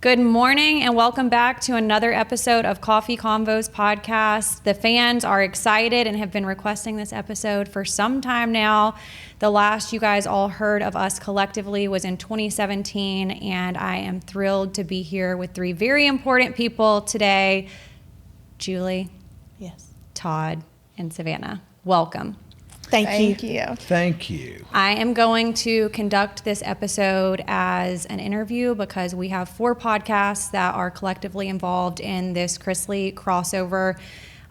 Good morning and welcome back to another episode of Coffee Convos podcast. The fans are excited and have been requesting this episode for some time now. The last you guys all heard of us collectively was in 2017, and I am thrilled to be here with three very important people today. Julie, yes, Todd, and Savannah. Welcome. Thank you. Thank you. I am going to conduct this episode as an interview because we have 4 podcasts that are collectively involved in this Chrisley crossover.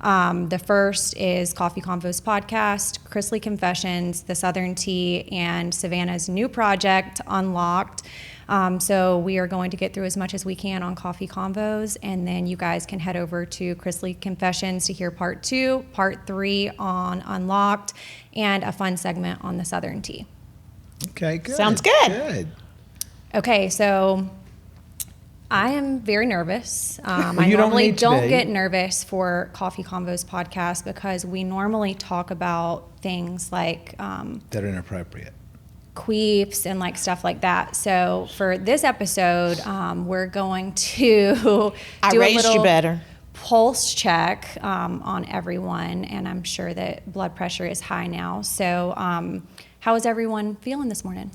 The first is Coffee Convos podcast, Chrisley Confessions, The Southern Tea, and Savannah's new project, Unlocked. So we are going to get through as much as we can on Coffee Convos, and then you guys can head over to Chrisley Confessions to hear part 2, part 3 on Unlocked, and a fun segment on the Southern Tea. Okay, good. Sounds good. Good. Okay, so I am very nervous. I You normally don't need to be. get nervous for Coffee Convos podcast because we normally talk about things like That are inappropriate. queefs and like stuff like that. So for this episode, we're going to do a raised little you better. pulse check on everyone, and I'm sure that blood pressure is high now. So how is everyone feeling this morning?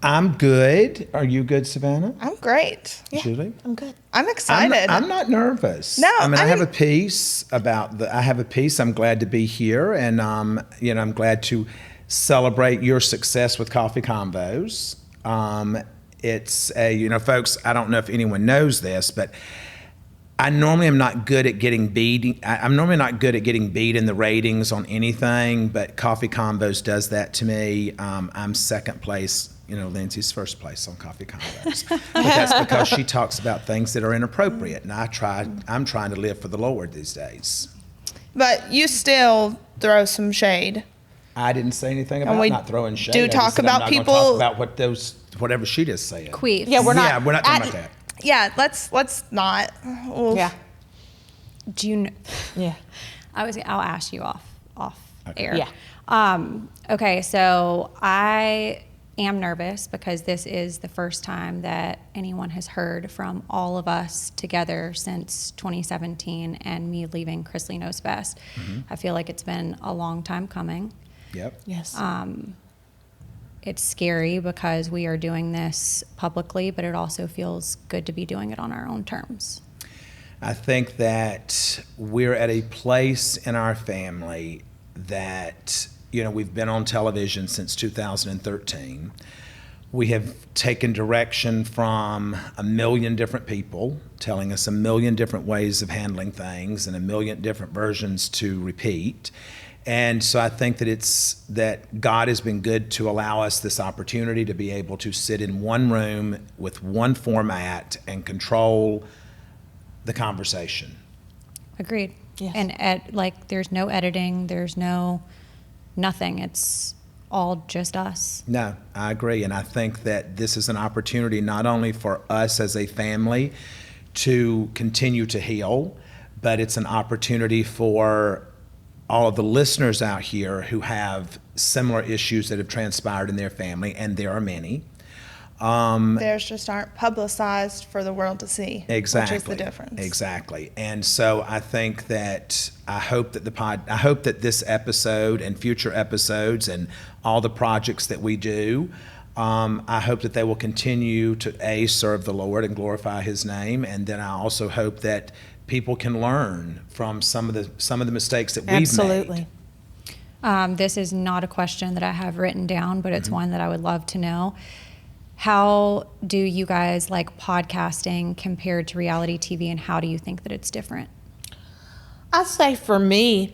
I'm good. Are you good, Savannah? I'm great. Yeah, Julie? I'm good. I'm excited. I'm not nervous. No, I I have mean- a piece about I have a piece. I'm glad to be here, and I'm glad to celebrate your success with Coffee Convos. It's folks. I don't know if anyone knows this, but I normally am not good at getting beat. I'm normally not good at getting beat in the ratings on anything, but Coffee Convos does that to me. I'm second place. Lindsay's first place on Coffee Convos, but that's because she talks about things that are inappropriate, and I'm trying to live for the Lord these days. But you still throw some shade. I didn't say anything And about we not throwing shade. do I just talk said I'm about not gonna people- talk about whatever she just said. Queefs. Yeah, we're not. Yeah, we're not talking about that. Yeah, let's not. Oof. Yeah. Do you know? Yeah. I'll ask you off Okay. air. Yeah. Okay, so I am nervous because this is the first time that anyone has heard from all of us together since 2017 and me leaving Chrisley Knows Best. Mm-hmm. I feel like it's been a long time coming. Yep. Yes. It's scary because we are doing this publicly, but it also feels good to be doing it on our own terms. I think that we're at a place in our family that, we've been on television since 2013. We have taken direction from a million different people telling us a million different ways of handling things and a million different versions to repeat. And so I think that God has been good to allow us this opportunity to be able to sit in one room with one format and control the conversation. Agreed. Yes. And there's no editing, there's nothing. It's all just us. No, I agree. And I think that this is an opportunity not only for us as a family to continue to heal, but it's an opportunity for all of the listeners out here who have similar issues that have transpired in their family, and there are many. Theirs just aren't publicized for the world to see. Exactly. Which is the difference. Exactly. And so I think that I hope that this episode and future episodes and all the projects that we do, I hope that they will continue to serve the Lord and glorify His name. And then I also hope that people can learn from some of the mistakes that we've Absolutely. made. This is not a question that I have written down, but it's one that I would love to know. How do you guys like podcasting compared to reality TV, and how do you think that it's different? I'd say for me,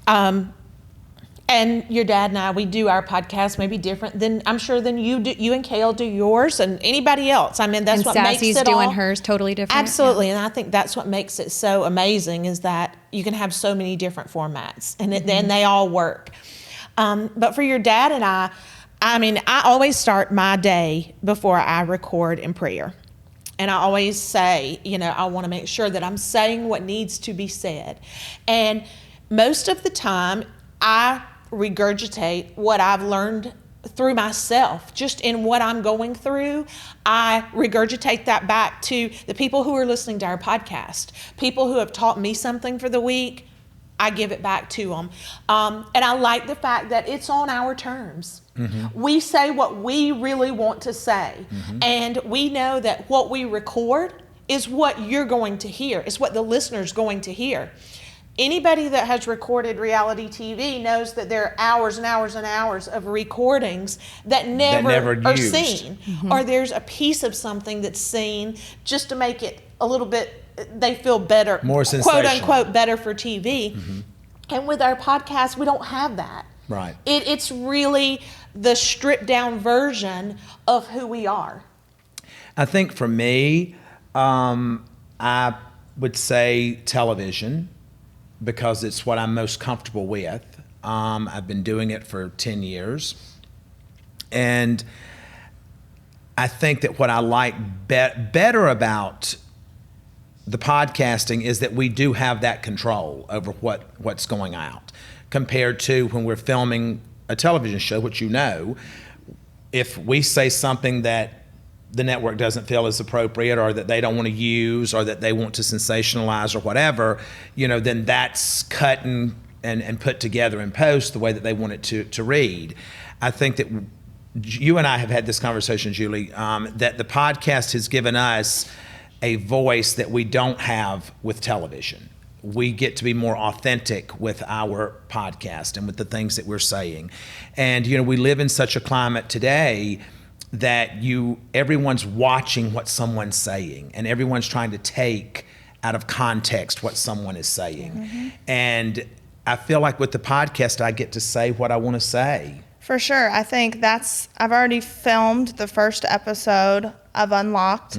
and your dad and I, we do our podcast maybe different than I'm sure than you do. You and Kale do yours, and anybody else. I mean, that's And what makes Sassy's it doing all hers totally different. Absolutely, and I think that's what makes it so amazing is that you can have so many different formats, and then they all work. But for your dad and I mean, I always start my day before I record in prayer. And I always say, I want to make sure that I'm saying what needs to be said. And most of the time, I regurgitate what I've learned through myself, just in what I'm going through, I regurgitate that back to the people who are listening to our podcast, people who have taught me something for the week. I give it back to them. And I like the fact that it's on our terms. We say what we really want to say. And we know that what we record is what you're going to hear, is what the listener's going to hear. Anybody that has recorded reality TV knows that there are hours and hours and hours of recordings that never are used. Seen. Or there's a piece of something that's seen just to make it a little bit, they feel better, more quote sensational, unquote, better for TV. And with our podcast, we don't have that. Right. It's really the stripped down version of who we are. I think for me, I would say television, because it's what I'm most comfortable with. I've been doing it for 10 years. And I think that what I like better about the podcasting is that we do have that control over what's going out, compared to when we're filming a television show, which if we say something that the network doesn't feel is appropriate, or that they don't want to use, or that they want to sensationalize, or whatever, then that's cut and put together in post the way that they want it to read. I think that you and I have had this conversation, Julie, that the podcast has given us a voice that we don't have with television. We get to be more authentic with our podcast and with the things that we're saying. And, we live in such a climate today that everyone's watching what someone's saying, and everyone's trying to take out of context what someone is saying. And I feel like with the podcast, I get to say what I want to say. For sure. I think I've already filmed the first episode of Unlocked.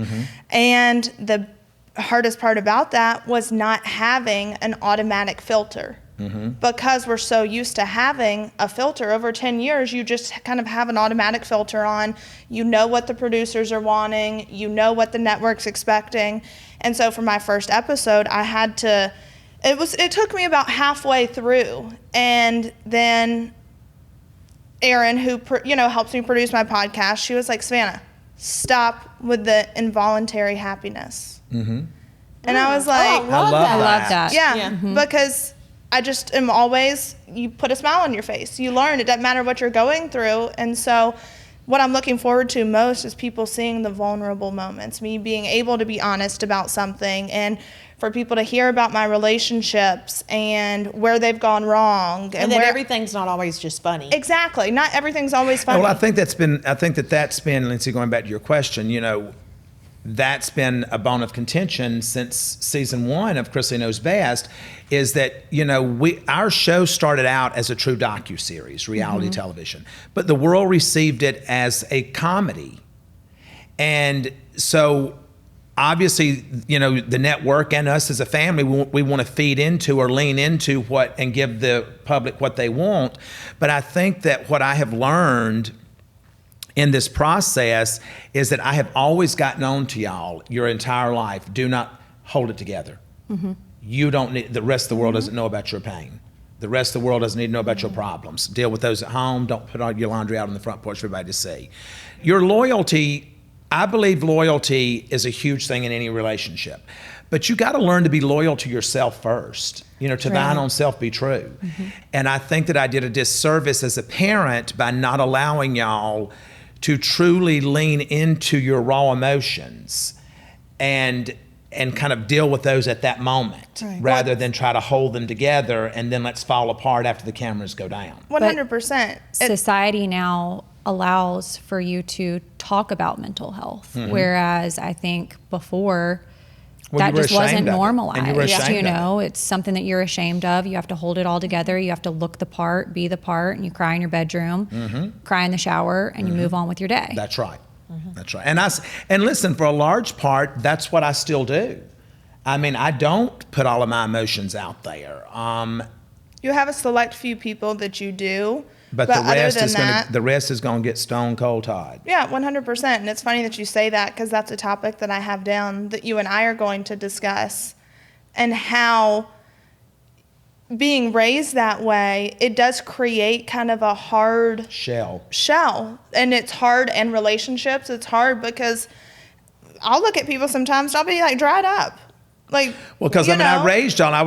And the hardest part about that was not having an automatic filter. Because we're so used to having a filter over 10 years, you just kind of have an automatic filter on. You know what the producers are wanting. You know what the network's expecting. And so for my first episode, it took me about halfway through. And then Erin, who helps me produce my podcast, she was like, Savannah, stop with the involuntary happiness. And I was like, I love that. Yeah, because I just am always, you put a smile on your face. You learn. It doesn't matter what you're going through. And so what I'm looking forward to most is people seeing the vulnerable moments, me being able to be honest about something, and for people to hear about my relationships and where they've gone wrong. And that everything's not always just funny. Exactly. Not everything's always funny. Well, I think that's been, Lindsie, going back to your question, that's been a bone of contention since season 1 of Chrisley Knows Best, is that, our show started out as a true docuseries, reality television, but the world received it as a comedy. And so obviously, the network and us as a family, we want to feed into or lean into and give the public what they want. But I think that what I have learned in this process is that I have always gotten on to y'all your entire life. Do not hold it together. You don't need, the rest of the world doesn't know about your pain. The rest of the world doesn't need to know about your problems. Deal with those at home. Don't put all your laundry out on the front porch for everybody to see. Your loyalty, I believe loyalty is a huge thing in any relationship. But you got to learn to be loyal to yourself first. To thine own self be true. And I think that I did a disservice as a parent by not allowing y'all to truly lean into your raw emotions and kind of deal with those at that moment, rather than try to hold them together and then let's fall apart after the cameras go down. 100%. Society now allows for you to talk about mental health, whereas I think before that just wasn't normalized. It's something that you're ashamed of. You have to hold it all together. You have to look the part, be the part, and you cry in your bedroom, cry in the shower, and you move on with your day. That's right. That's right. And listen, for a large part, that's what I still do. I mean, I don't put all of my emotions out there. You have a select few people that you do. But the rest is going to get stone cold Todd. Yeah, 100%. And it's funny that you say that, because that's a topic that I have down that you and I are going to discuss, and how being raised that way, it does create kind of a hard shell. And it's hard in relationships. It's hard because I'll look at people sometimes, I'll be like dried up. Like, well, because I raised y'all.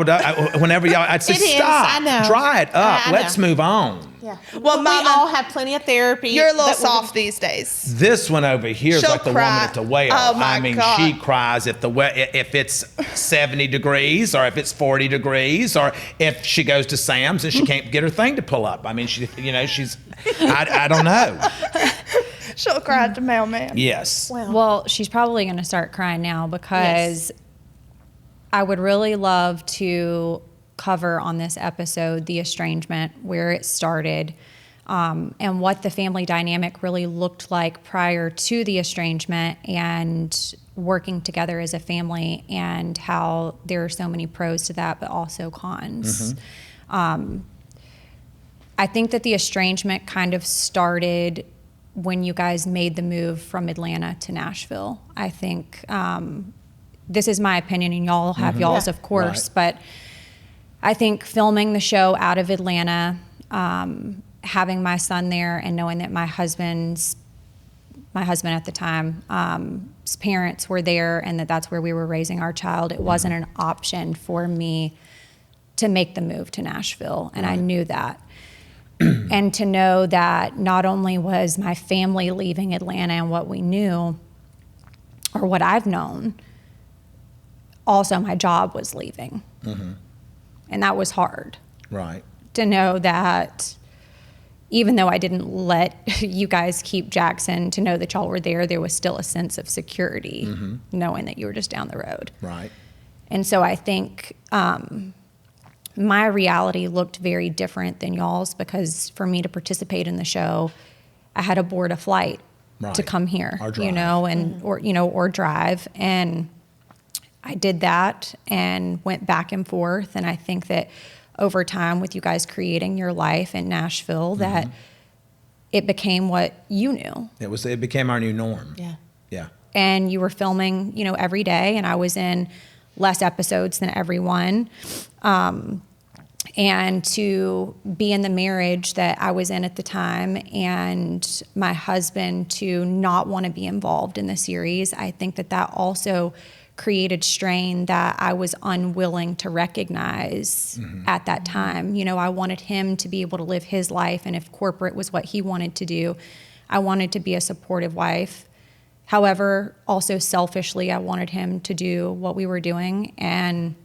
Whenever y'all, I'd say, stop, dry it up, let's move on. Yeah. Well, we all have plenty of therapy. You're a little soft these days. This one over here is like the woman at the well. Oh my God. She cries if it's 70 degrees, or if it's 40 degrees, or if she goes to Sam's and she can't get her thing to pull up. I mean, she's, I don't know. She'll cry at the mailman. Yes. Well, she's probably going to start crying now because I would really love to cover on this episode the estrangement, where it started, and what the family dynamic really looked like prior to the estrangement, and working together as a family, and how there are so many pros to that, but also cons. I think that the estrangement kind of started when you guys made the move from Atlanta to Nashville. I think this is my opinion, and y'all have y'all's, of course, but I think filming the show out of Atlanta, having my son there, and knowing that my husband at the time, his parents were there, and that's where we were raising our child, it wasn't an option for me to make the move to Nashville, and I knew that. And to know that not only was my family leaving Atlanta and what we knew, or what I've known, also my job was leaving. And that was hard. Right. To know that even though I didn't let you guys keep Jackson, to know that y'all were there, there was still a sense of security, knowing that you were just down the road. Right. And so I think my reality looked very different than y'all's, because for me to participate in the show, I had to board a flight to come here, or drive. And I did that and went back and forth. And I think that over time, with you guys creating your life in Nashville, that it became what you knew. It became our new norm. Yeah. Yeah. And you were filming, every day, and I was in less episodes than everyone. And to be in the marriage that I was in at the time, and my husband to not want to be involved in the series, I think that also created strain that I was unwilling to recognize at that time. I wanted him to be able to live his life, and if corporate was what he wanted to do, I wanted to be a supportive wife. However, also selfishly, I wanted him to do what we were doing, and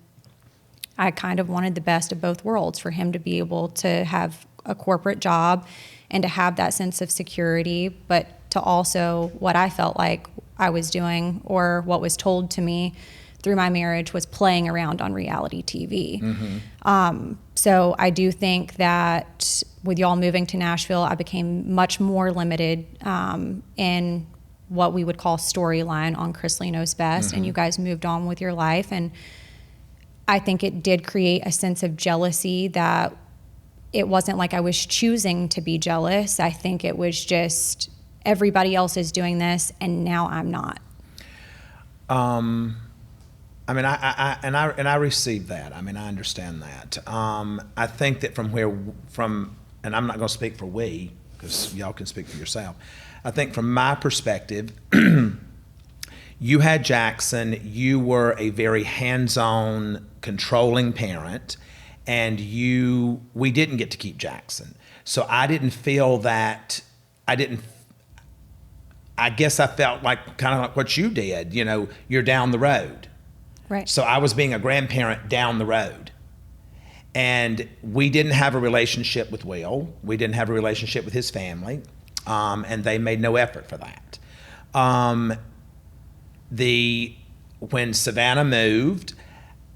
I kind of wanted the best of both worlds, for him to be able to have a corporate job and to have that sense of security, but to also, what I felt like I was doing, or what was told to me through my marriage, was playing around on reality TV. So I do think that with y'all moving to Nashville, I became much more limited in what we would call storyline on Chrisley Knows Best, and you guys moved on with your life. And I think it did create a sense of jealousy, that it wasn't like I was choosing to be jealous. I think it was just, everybody else is doing this and now I'm not. I received that. I understand that. I think that and I'm not going to speak for we, because y'all can speak for yourself. I think from my perspective, you had Jackson, you were a very hands-on, controlling parent, and we didn't get to keep Jackson. So I didn't feel that, I guess I felt like kind of like what you did, you're down the road. Right. So I was being a grandparent down the road. And we didn't have a relationship with Will. We didn't have a relationship with his family. And they made no effort for that. When Savannah moved,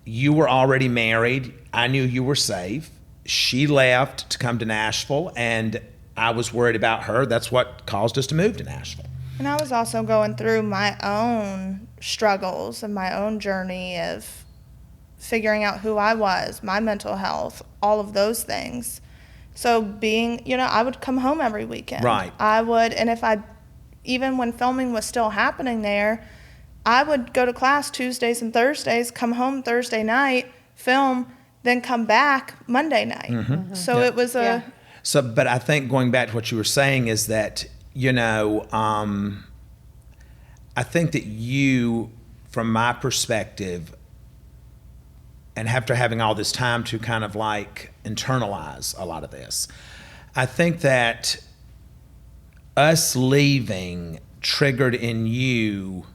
you were already married. I knew you were safe. She left to come to Nashville, and I was worried about her. That's what caused us to move to Nashville. And I was also going through my own struggles and my own journey of figuring out who I was, my mental health, all of those things. So I would come home every weekend. Right. I would, and even when filming was still happening there, I would go to class Tuesdays and Thursdays, come home Thursday night, film, then come back Monday night. So it was a... So, but I think going back to what you were saying is that, I think that you, from my perspective, and after having all this time to kind of like internalize a lot of this, I think that us leaving triggered in you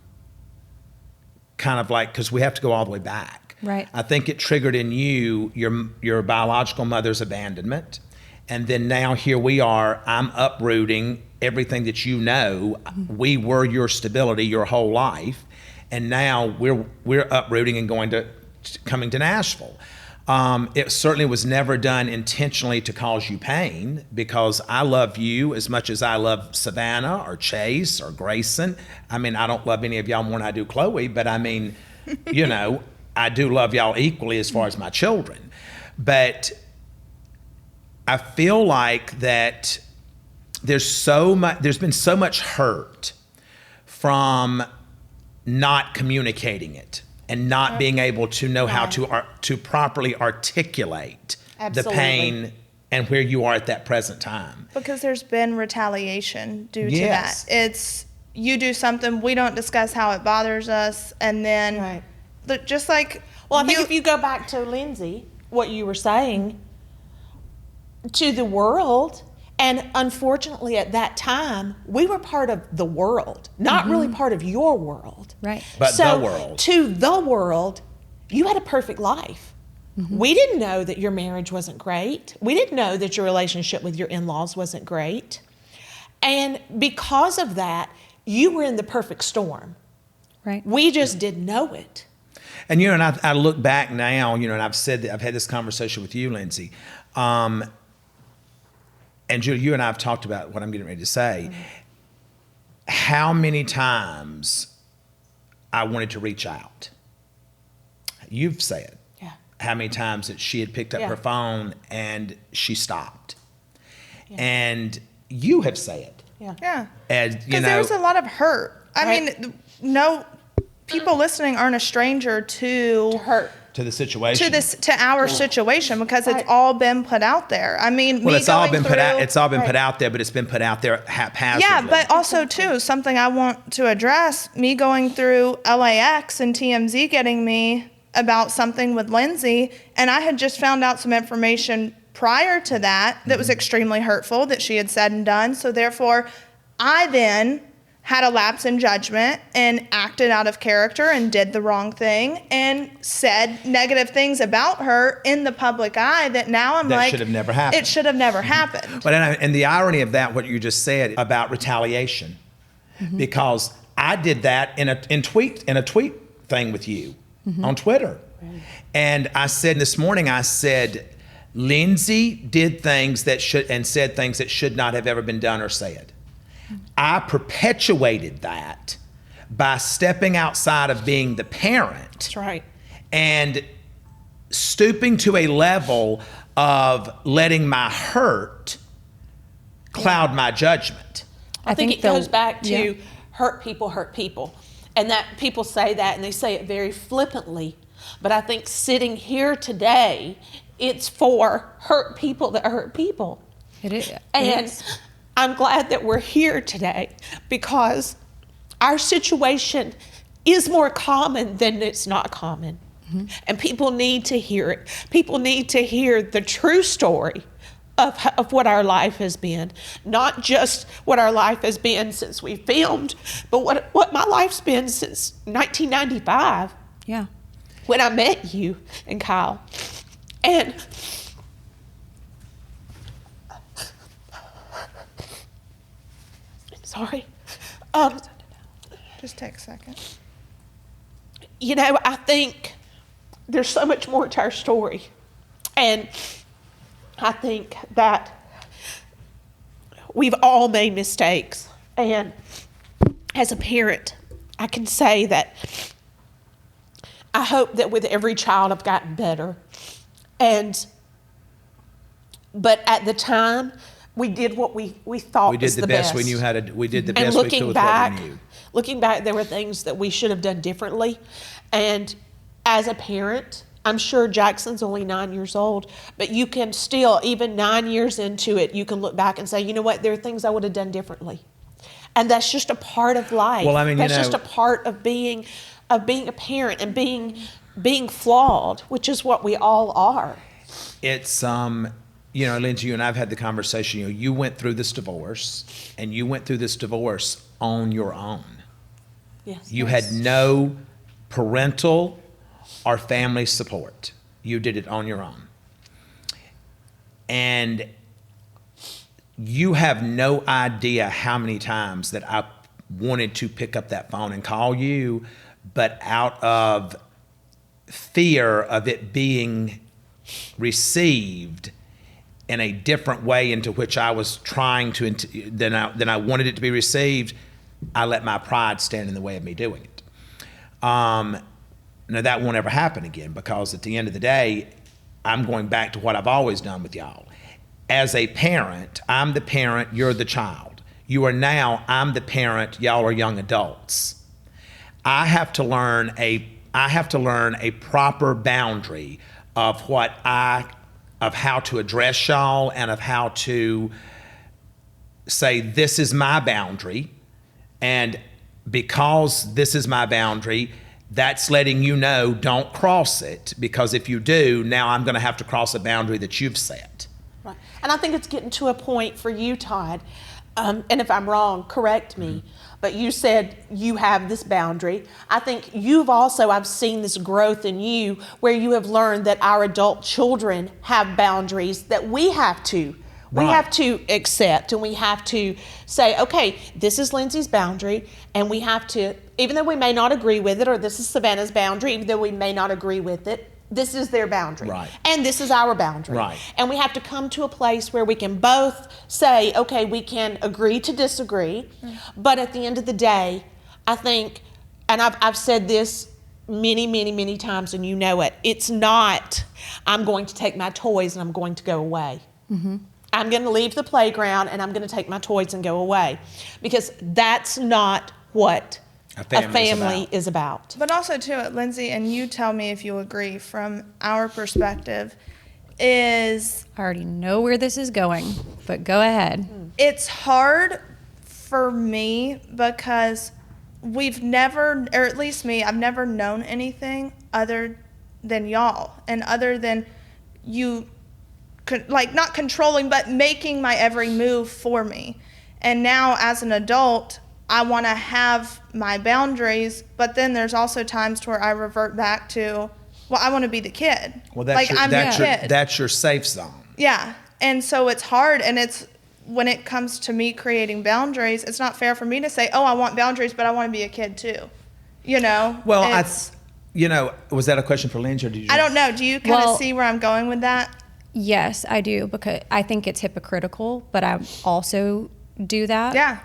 kind of like, because we have to go all the way back. Right. I think it triggered in you your biological mother's abandonment. And then now here we are, I'm uprooting everything that you know. We were your stability your whole life. And now we're uprooting and coming to Nashville. It certainly was never done intentionally to cause you pain, because I love you as much as I love Savannah or Chase or Grayson. I mean, I don't love any of y'all more than I do Chloe, but I mean, I do love y'all equally as far as my children. But I feel like that there's been so much hurt from not communicating it and not being able to know how to properly articulate the pain and where you are at that present time. Because there's been retaliation due to that. It's, you do something, we don't discuss how it bothers us, and then just like... Well, I think if you go back to Lindsie, what you were saying, to the world, and unfortunately at that time, we were part of the world, not really part of your world. Right. But the world. To the world, you had a perfect life. We didn't know that your marriage wasn't great. We didn't know that your relationship with your in-laws wasn't great. And because of that, you were in the perfect storm. Right. We just didn't know it. And and I look back now, and I've said that I've had this conversation with you, Lindsie. And Julie, you and I have talked about what I'm getting ready to say. How many times I wanted to reach out. You've said how many times that she had picked up her phone and she stopped. And you have said. As because there was a lot of hurt. I mean, no, people listening aren't a stranger to hurt. To the situation. To our situation, because it's all been put out there. I mean, it's all been put out. It's all been put out there, but it's been put out there haphazardly. Yeah, but also too, something I want to address: me going through LAX and TMZ getting me about something with Lindsie, and I had just found out some information prior to that was extremely hurtful that she had said and done. So therefore, I then had a lapse in judgment and acted out of character and did the wrong thing and said negative things about her in the public eye that now I'm like, should have never happened. It should have never happened. But and the irony of that, what you just said about retaliation, because I did that in a tweet thing with you on Twitter. And I said this morning, I said, Lindsie did things that said things that should not have ever been done or said. I perpetuated that by stepping outside of being the parent. That's right. And stooping to a level of letting my hurt cloud my judgment. I think it goes back to hurt people. And that people say that and they say it very flippantly. But I think sitting here today, it's for hurt people that hurt people. It is. And I'm glad that we're here today because our situation is more common than it's not common. And people need to hear it. People need to hear the true story of what our life has been. Not just what our life has been since we filmed, but what my life's been since 1995. Yeah. When I met you and Kyle. And sorry. Just take a second. I think there's so much more to our story. And I think that we've all made mistakes. And as a parent, I can say that I hope that with every child I've gotten better. But at the time, we did what we thought was the best. We did the best we knew how to. We did the best we could with what we knew. Looking back, there were things that we should have done differently. And as a parent, I'm sure Jackson's only 9 years old, but you can still, even 9 years into it, you can look back and say, you know what, there are things I would have done differently. And that's just a part of life. Well, I mean, that's just a part of being a parent and being flawed, which is what we all are. It's, Lindsie, you and I have had the conversation, you went through this divorce, and you went through this divorce on your own. Yes. You had no parental or family support. You did it on your own. And you have no idea how many times that I wanted to pick up that phone and call you, but out of fear of it being received in a different way into which I was trying to, than I wanted it to be received, I let my pride stand in the way of me doing it. Now that won't ever happen again, because at the end of the day, I'm going back to what I've always done with y'all. As a parent, I'm the parent, you're the child. You are now, I'm the parent, y'all are young adults. I have to learn a proper boundary of of how to address y'all, and of how to say, this is my boundary, and because this is my boundary, that's letting you know, don't cross it, because if you do, now I'm going to have to cross a boundary that you've set. Right. And I think it's getting to a point for you, Todd, and if I'm wrong, correct me, but you said you have this boundary. I think I've seen this growth in you, where you have learned that our adult children have boundaries that we have to. We Right. have to accept, and we have to say, okay, this is Lindsay's boundary, and we have to, even though we may not agree with it, or this is Savannah's boundary, even though we may not agree with it, this is their boundary. Right. And this is our boundary. Right. And we have to come to a place where we can both say, okay, we can agree to disagree, but at the end of the day, I think, and I've said this many, many, many times, and you know it, it's not, I'm going to take my toys and I'm going to go away. Mm-hmm. I'm going to leave the playground and I'm going to take my toys and go away, because that's not what a family is about. But also, too, Lindsie, and you tell me if you agree, from our perspective, is I already know where this is going, but go ahead. it's hard for me because we've never, or at least me, I've never known anything other than y'all, and other than you, like, not controlling, but making my every move for me. And now as an adult, I want to have my boundaries, but then there's also times where I revert back to, well, I want to be the kid. Well, I'm the kid. that's your safe zone. Yeah. And so it's hard, and it's, when it comes to me creating boundaries, it's not fair for me to say, oh, I want boundaries, but I want to be a kid too. Well, was that a question for Lindsie, or did you? I don't know. Do you kind of see where I'm going with that? Yes, I do, because I think it's hypocritical, but I also do that. Yeah.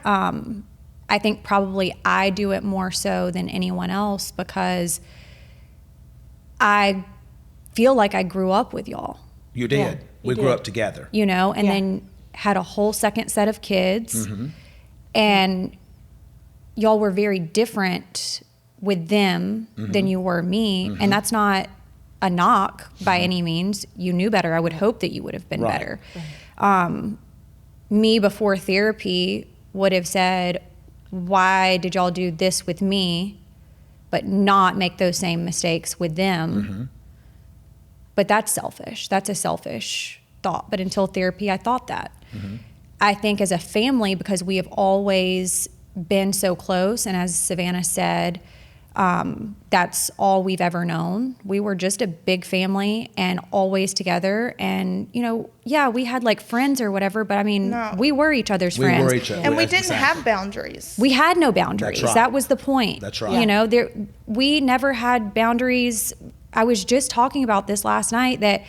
I think probably I do it more so than anyone else, because I feel like I grew up with y'all. You did. Yeah, we grew up together. And then had a whole second set of kids, and y'all were very different with them than you were me, and that's not a knock by any means. You knew better. I would hope that you would have been better. Me before therapy would have said, why did y'all do this with me, but not make those same mistakes with them? But that's selfish. That's a selfish thought. But until therapy, I thought that. I think as a family, because we have always been so close, and as Savannah said, that's all we've ever known. We were just a big family and always together. And, we had like friends or whatever, but I mean, we were each other's friends. We were each other. And we didn't have boundaries. We had no boundaries. That's right. That was the point. That's right. We never had boundaries. I was just talking about this last night that,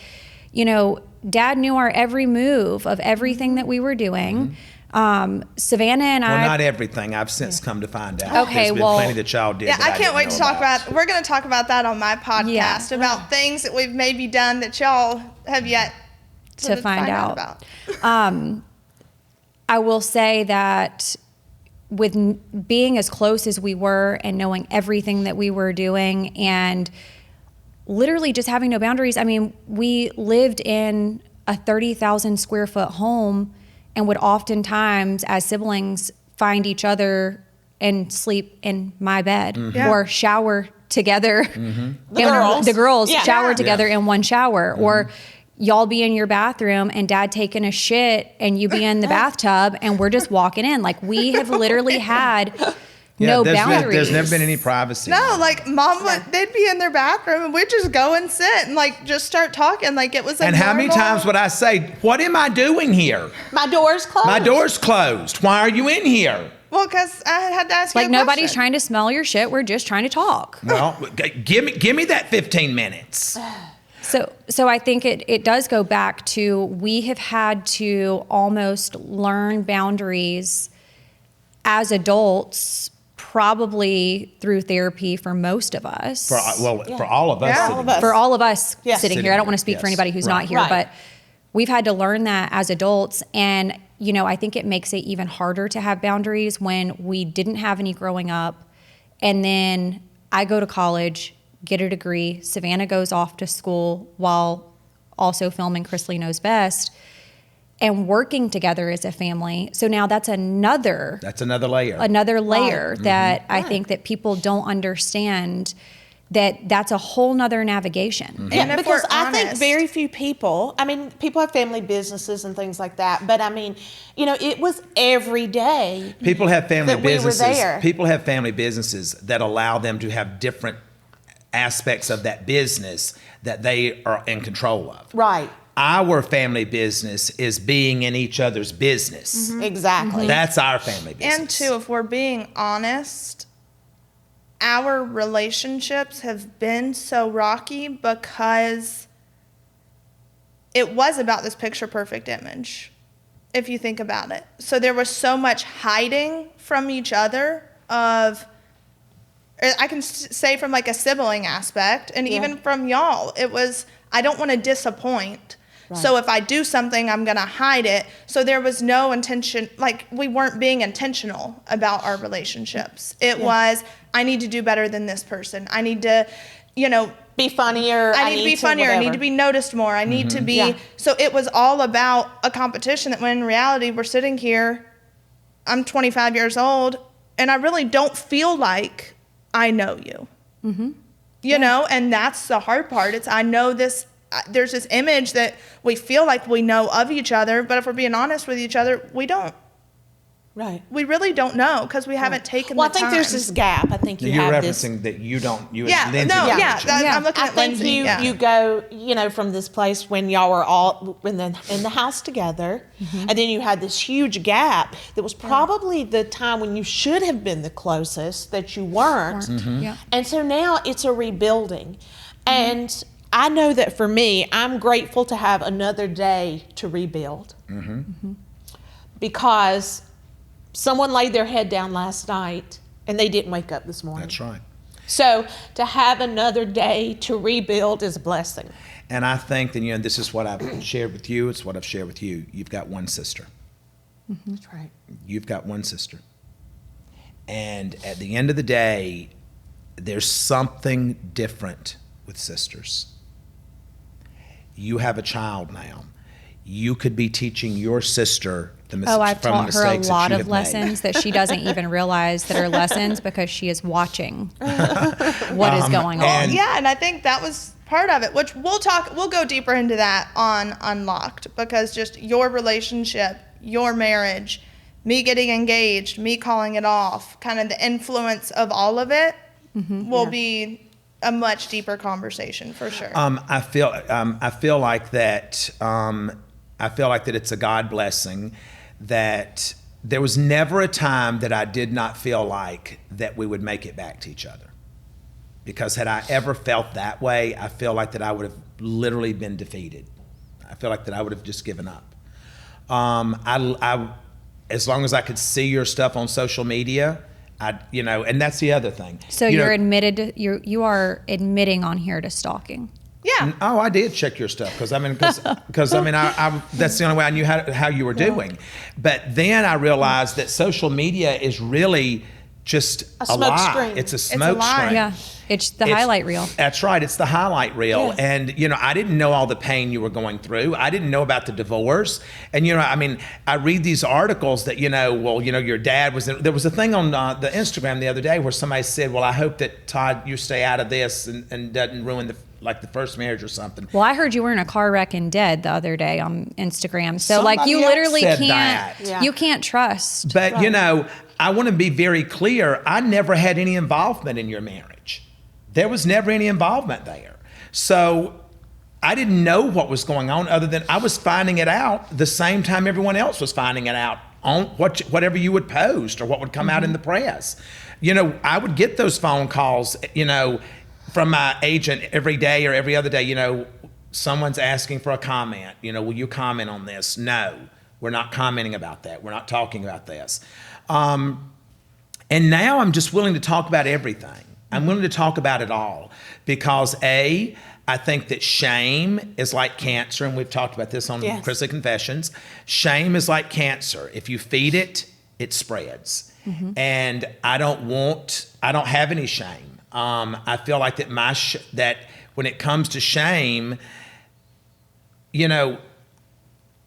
Dad knew our every move of everything that we were doing. Savannah and I. Well, not everything. I've since come to find out. Okay, There's been plenty that y'all did. Yeah, that I can't wait didn't to know talk about. We're going to talk about that on my podcast, Yeah. about things that we've maybe done that y'all have yet to find out about. I will say that with being as close as we were and knowing everything that we were doing, and literally just having no boundaries. I mean, we lived in a 30,000 square foot home and would oftentimes, as siblings, find each other and sleep in my bed or shower together. The girls shower together in one shower, or y'all be in your bathroom and dad taking a shit and you be in the bathtub and we're just walking in. Like, we have literally had no boundaries. There's never been any privacy. No, like mom they'd be in their bathroom and we'd just go and sit and like just start talking like it was a And how many times would I say, what am I doing here? My door's closed. My door's closed. Why are you in here? Well, because I had to ask you Like, a nobody's question. trying to smell your shit. We're just trying to talk. Well, give me that 15 minutes. So I think it does go back to, we have had to almost learn boundaries as adults, probably through therapy for most of us. For all of us. Yeah. sitting All of us. For all of us Yes. sitting here. I don't want to speak for anybody who's not here, Right. but we've had to learn that as adults. And, you know, I think it makes it even harder to have boundaries when we didn't have any growing up. And then I go to college, get a degree. Savannah goes off to school while also filming Chrisley Knows Best and working together as a family. So now that's another layer. that I think that people don't understand, that's a whole nother navigation. And if because we're I think honest- very few people, I mean, people have family businesses and things like that, but I mean, you know, it was every day. People have family that we were businesses. there. People have family businesses that allow them to have different aspects of that business that they are in control of. Right. Our family business is being in each other's business. Exactly. That's our family business. And two, if we're being honest, our relationships have been so rocky because it was about this picture perfect image, if you think about it. So there was so much hiding from each other I can say from like a sibling aspect, and even from y'all, it was, I don't want to disappoint. Right. So if I do something, I'm going to hide it. So there was no intention, like we weren't being intentional about our relationships. It was, I need to do better than this person. I need to, you know, be funnier. I need to be funnier. I need to be noticed more. I need to be. So it was all about a competition that when in reality we're sitting here, I'm 25 years old and I really don't feel like I know you. You know, and that's the hard part. It's, I know this, there's this image that we feel like we know of each other, but if we're being honest with each other, we don't. Right. We really don't know because we haven't taken the time. I think there's this gap. I think you're have this. referencing that you don't. You Yeah, and Lindsie no, don't yeah, mention. I'm looking I at think Lindsie. you go, you know, from this place when y'all were all in the house together, and then you had this huge gap that was probably the time when you should have been the closest that you weren't. Yeah. And so now it's a rebuilding. And I know that for me, I'm grateful to have another day to rebuild. Because someone laid their head down last night and they didn't wake up this morning. That's right. So to have another day to rebuild is a blessing. And I think that, you know, this is what I've shared with you. It's what I've shared with you. You've got one sister. That's right. You've got one sister. And at the end of the day, there's something different with sisters. You have a child now. You could be teaching your sister I've from taught the her a mistakes that lot you of have lessons that she doesn't even realize that are lessons because she is watching what is going on. and- Yeah, and I think that was part of it, which we'll go deeper into that on Unlocked, because just your relationship, your marriage, me getting engaged, me calling it off, kind of the influence of all of it will be a much deeper conversation for sure. I feel like that. I feel like that it's a God blessing that there was never a time that I did not feel like that we would make it back to each other. Because had I ever felt that way, I feel like that I would have literally been defeated. I feel like that I would have just given up. I as long as I could see your stuff on social media, and that's the other thing. So you are admitting on here to stalking. Yeah. Oh, I did check your stuff because I that's the only way I knew how you were doing. But then I realized that social media is really just a smoke lie. screen. It's a a smoke lie. screen. Yeah. It's the highlight reel. That's right. It's the highlight reel. Yes. And, you know, I didn't know all the pain you were going through. I didn't know about the divorce. And, you know, I mean, I read these articles that, you know, well, you know, your dad was in, there was a thing on the Instagram the other day where somebody said, well, I hope that Todd, you stay out of this and doesn't ruin the first marriage or something. Well, I heard you were in a car wreck and dead the other day on Instagram. So Somebody like you else literally said can't, that. Yeah. you can't trust. But, you know, I want to be very clear. I never had any involvement in your marriage. There was never any involvement there. So I didn't know what was going on other than I was finding it out the same time everyone else was finding it out on whatever you would post or what would come out in the press. You know, I would get those phone calls, you know, from my agent every day or every other day. You know, someone's asking for a comment. You know, will you comment on this? No, we're not commenting about that. We're not talking about this. And now I'm just willing to talk about everything. I'm willing to talk about it all because I think that shame is like cancer, and we've talked about this on Yes. Chrisley Confessions. Shame is like cancer. If you feed it, it spreads. And I don't have any shame. I feel like that that when it comes to shame, you know,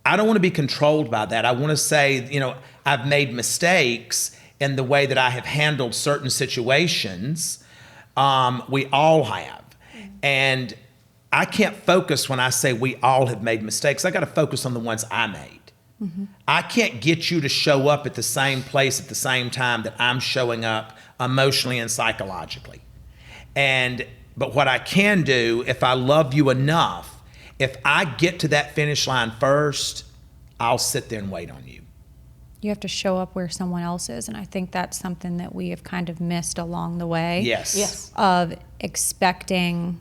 I don't want to be controlled by that. I want to say, you know, I've made mistakes in the way that I have handled certain situations. We all have. And I can't focus when I say we all have made mistakes. I got to focus on the ones I made. I can't get you to show up at the same place at the same time that I'm showing up emotionally and psychologically. But what I can do, if I love you enough, if I get to that finish line first, I'll sit there and wait on you. You have to show up where someone else is. And I think that's something that we have kind of missed along the way. Yes. Of expecting,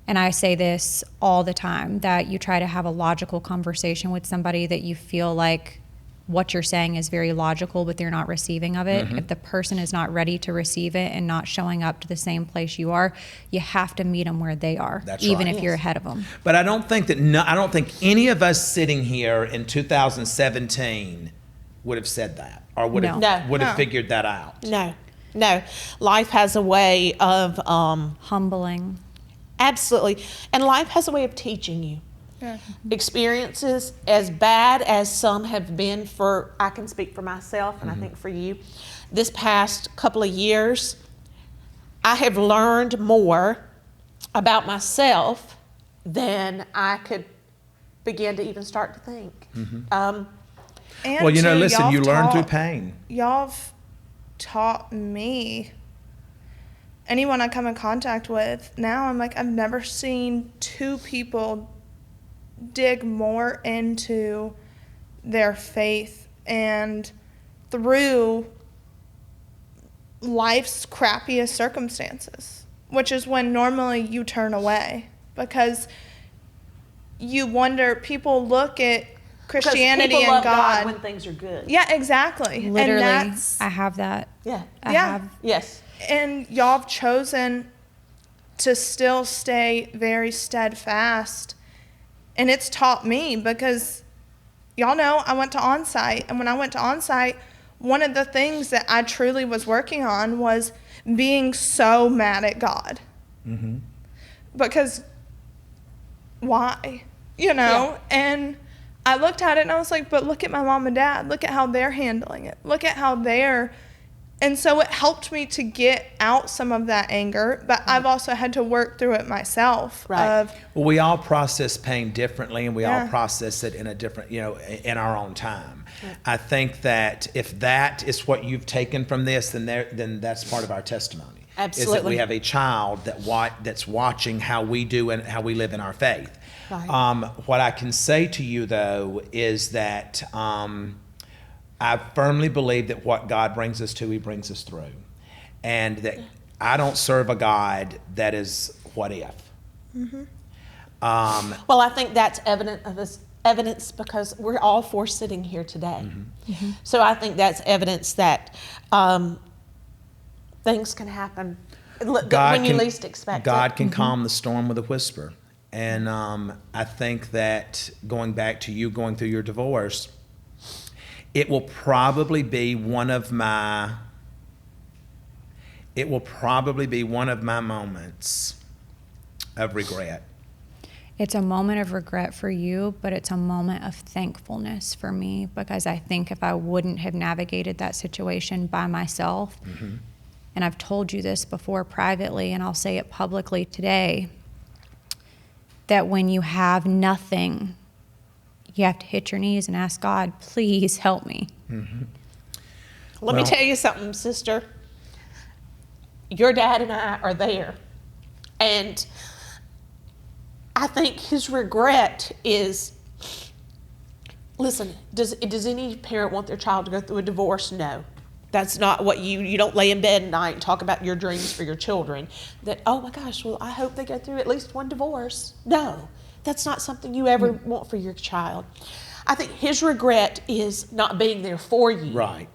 and I say this all the time, that you try to have a logical conversation with somebody that you feel like what you're saying is very logical, but they're not receiving of it. If the person is not ready to receive it and not showing up to the same place you are, you have to meet them where they are, That's even right. if you're ahead of them. But I don't think any of us sitting here in 2017 would have said that or would have No. figured that out. No. Life has a way of Humbling. absolutely, and life has a way of teaching you. Experiences as bad as some have been I can speak for myself and I think for you, this past couple of years, I have learned more about myself than I could begin to even start to think. And Well, you know, too, listen, y'all you learn through taught- pain. Y'all have taught me, anyone I come in contact with, now I'm like, I've never seen two people dig more into their faith and through life's crappiest circumstances, which is when normally you turn away because you wonder, people look at Christianity people and love God. when things are good. Yeah, exactly. Literally, And that's, I have that. Yeah. I Yeah. have. Yes. and y'all have chosen to still stay very steadfast. And it's taught me because y'all know I went to on-site. And when I went to on-site, one of the things that I truly was working on was being so mad at God. Because why? You know? And I looked at it and I was like, but look at my mom and dad. Look at how they're handling it. Look at how they're... And so it helped me to get out some of that anger, but I've also had to work through it myself. Right. Well, we all process pain differently, and we all Yeah. process it in a different, you know, in our own time. I think that if that is what you've taken from this, then that's part of our testimony. Is that Absolutely. we have a child that's watching how we do and how we live in our faith. Right. What I can say to you though is that I firmly believe that what God brings us to, He brings us through, and that I don't serve a God that is what if. Well, I think that's evidence because we're all four sitting here today. So I think that's evidence that things can happen when you least expect God it. can calm the storm with a whisper. And I think that going back to you going through your divorce, it will probably be one of my it will probably be one of my moments of regret. It's a moment of regret for you, but it's a moment of thankfulness for me, because I think if I wouldn't have navigated that situation by myself, and I've told you this before privately, and I'll say it publicly today, that when you have nothing, you have to hit your knees and ask God, please help me. Let me tell you something, sister. Your dad and I are there. And I think his regret is, listen, does any parent want their child to go through a divorce? No. That's not what you don't lay in bed at night and talk about your dreams for your children. That, oh my gosh, well, I hope they go through at least one divorce. No, that's not something you ever want for your child. I think his regret is not being there for you. Right.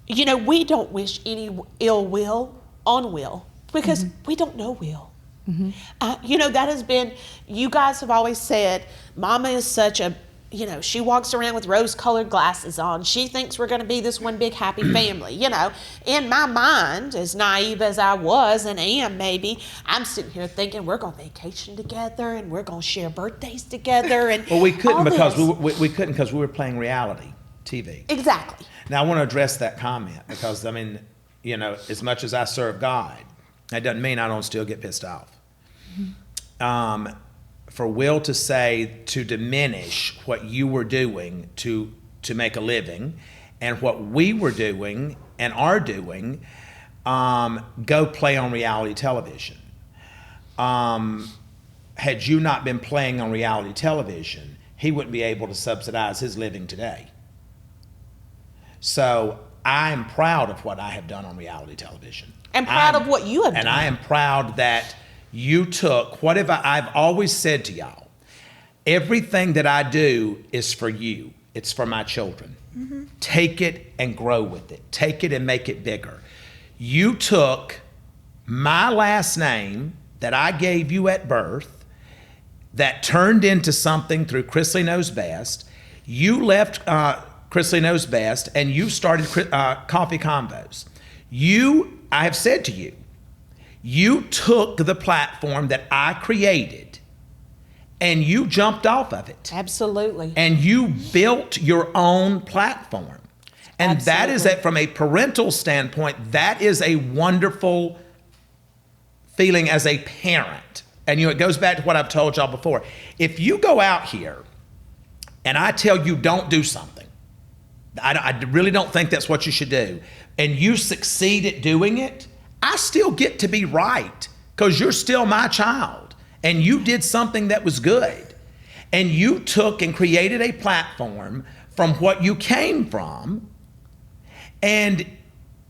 You know, we don't wish any ill will on Will, because we don't know Will. You know, that has been, you guys have always said, Mama is such a, you know, she walks around with rose-colored glasses on. She thinks we're going to be this one big happy family. You know, in my mind, as naive as I was and am maybe, I'm sitting here thinking we're going to vacation together and we're going to share birthdays together. And Well, we couldn't all because this. we couldn't because we were playing reality TV. Exactly. Now, I want to address that comment because, I mean, you know, as much as I serve God, that doesn't mean I don't still get pissed off. For Will to say, to diminish what you were doing to make a living and what we were doing and are doing, go play on reality television. Had you not been playing on reality television, he wouldn't be able to subsidize his living today. So I'm proud of what I have done on reality television. And proud of what you have done. And I am proud that you took whatever I've always said to y'all. Everything that I do is for you. It's for my children. Take it and grow with it. Take it and make it bigger. You took my last name that I gave you at birth that turned into something through Chrisley Knows Best. You left Chrisley Knows Best and you started Coffee Convos. I have said to you, you took the platform that I created and you jumped off of it. Absolutely. And you built your own platform. And that is that, from a parental standpoint, that is a wonderful feeling as a parent. And you know, it goes back to what I've told y'all before. If you go out here and I tell you don't do something, I really don't think that's what you should do, and you succeed at doing it, I still get to be right because you're still my child and you did something that was good. And you took and created a platform from what you came from, and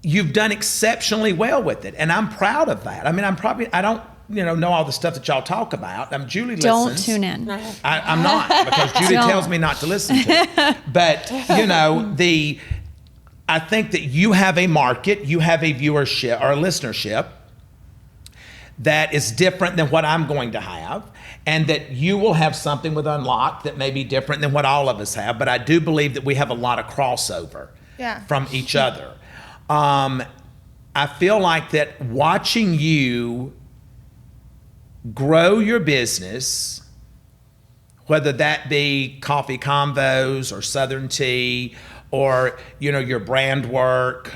you've done exceptionally well with it. And I'm proud of that. I mean, I don't know all the stuff that y'all talk about. Julie Don't listens. tune in. I'm not, because Julie tells me not to listen to it. But, you know, I think that you have a market, you have a viewership or a listenership that is different than what I'm going to have, and that you will have something with Unlocked that may be different than what all of us have. But I do believe that we have a lot of crossover from each other. I feel like that watching you grow your business, whether that be Coffee Convos or Southern Tea or, you know, your brand work,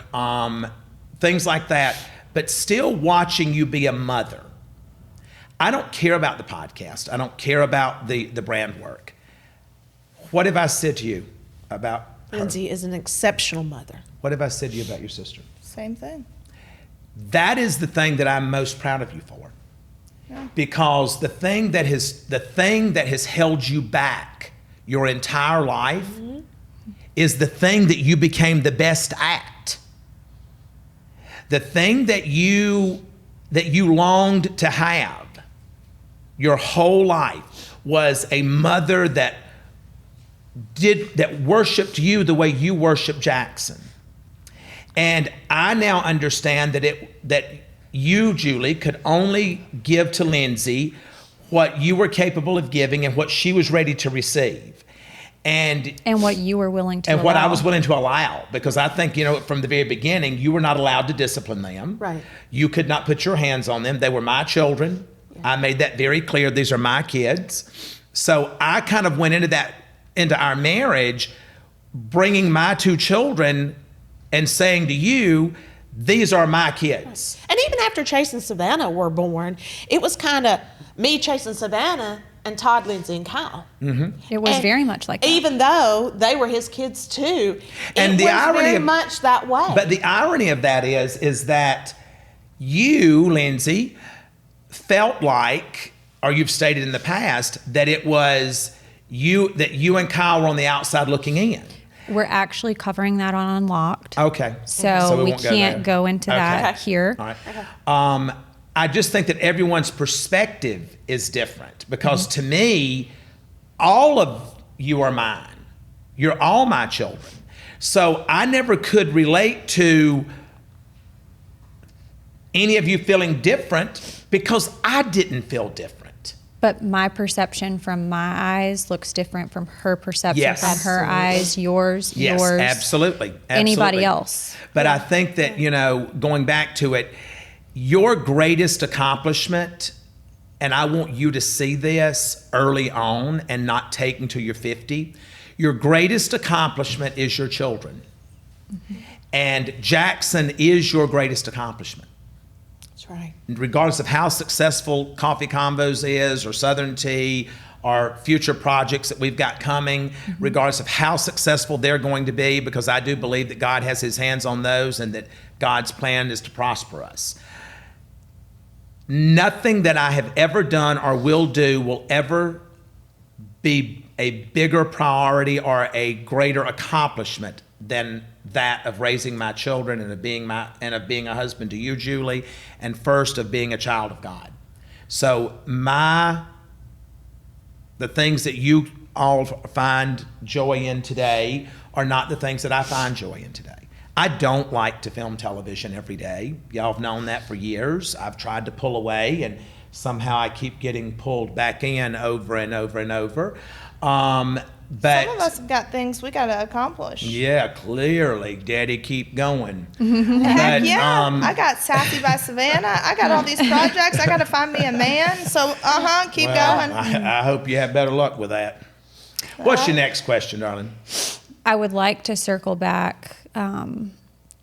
things like that, but still watching you be a mother. I don't care about the podcast. I don't care about the brand work. What have I said to you about her? Lindsie is an exceptional mother. What have I said to you about your sister? Same thing. That is the thing that I'm most proud of you for. Because the thing that has held you back your entire life is the thing that you became the best at. The thing that you longed to have your whole life was a mother that worshiped you the way you worship Jackson. And I now understand that you, Julie, could only give to Lindsie what you were capable of giving and what she was ready to receive. And what you were willing to and allow. what I was willing to allow, because I think, from the very beginning, you were not allowed to discipline them. Right. You could not put your hands on them. They were my children. Yeah. I made that very clear. These are my kids. So I kind of went into our marriage, bringing my 2 children and saying to you, these are my kids. And even after Chase and Savannah were born, it was kind of me chasing Savannah and Todd, Lindsie, and Kyle. Mm-hmm. It was very much like that. Even though they were his kids too, and it the was irony very much that way. But the irony of that is that you, Lindsie, felt like, or you've stated in the past, that it was you and Kyle were on the outside looking in. We're actually covering that on Unlocked. Okay. So we won't can't go into that here. All right. I just think that everyone's perspective is different, because to me, all of you are mine. You're all my children. So I never could relate to any of you feeling different, because I didn't feel different. But my perception from my eyes looks different from her perception Yes. from her eyes, yours, Yes, yours. absolutely. Anybody else. But I think that, going back to it, your greatest accomplishment, and I want you to see this early on and not take until you're 50, your greatest accomplishment is your children. Mm-hmm. And Jackson is your greatest accomplishment. That's right. Regardless of how successful Coffee Convos is, or Southern Tea, or future projects that we've got coming, regardless of how successful they're going to be, because I do believe that God has his hands on those and that God's plan is to prosper us. Nothing that I have ever done or will do will ever be a bigger priority or a greater accomplishment than that of raising my children and of being a husband to you, Julie, and first of being a child of God. So the things that you all find joy in today are not the things that I find joy in today. I don't like to film television every day. Y'all have known that for years. I've tried to pull away, and somehow I keep getting pulled back in over and over and over. But some of us have got things we got to accomplish. Yeah, clearly. Daddy, keep going. Heck yeah. I got Sassy by Savannah. I got all these projects. I got to find me a man. So, keep going. I hope you have better luck with that. What's your next question, darling? I would like to circle back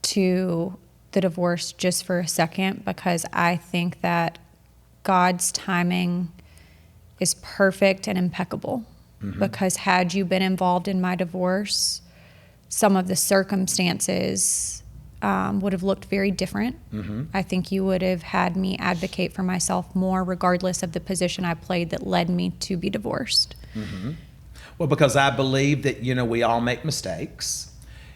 to the divorce just for a second, because I think that God's timing is perfect and impeccable. Mm-hmm. Because had you been involved in my divorce, some of the circumstances would have looked very different. Mm-hmm. I think you would have had me advocate for myself more, regardless of the position I played that led me to be divorced. Mm-hmm. Well, because I believe that, we all make mistakes.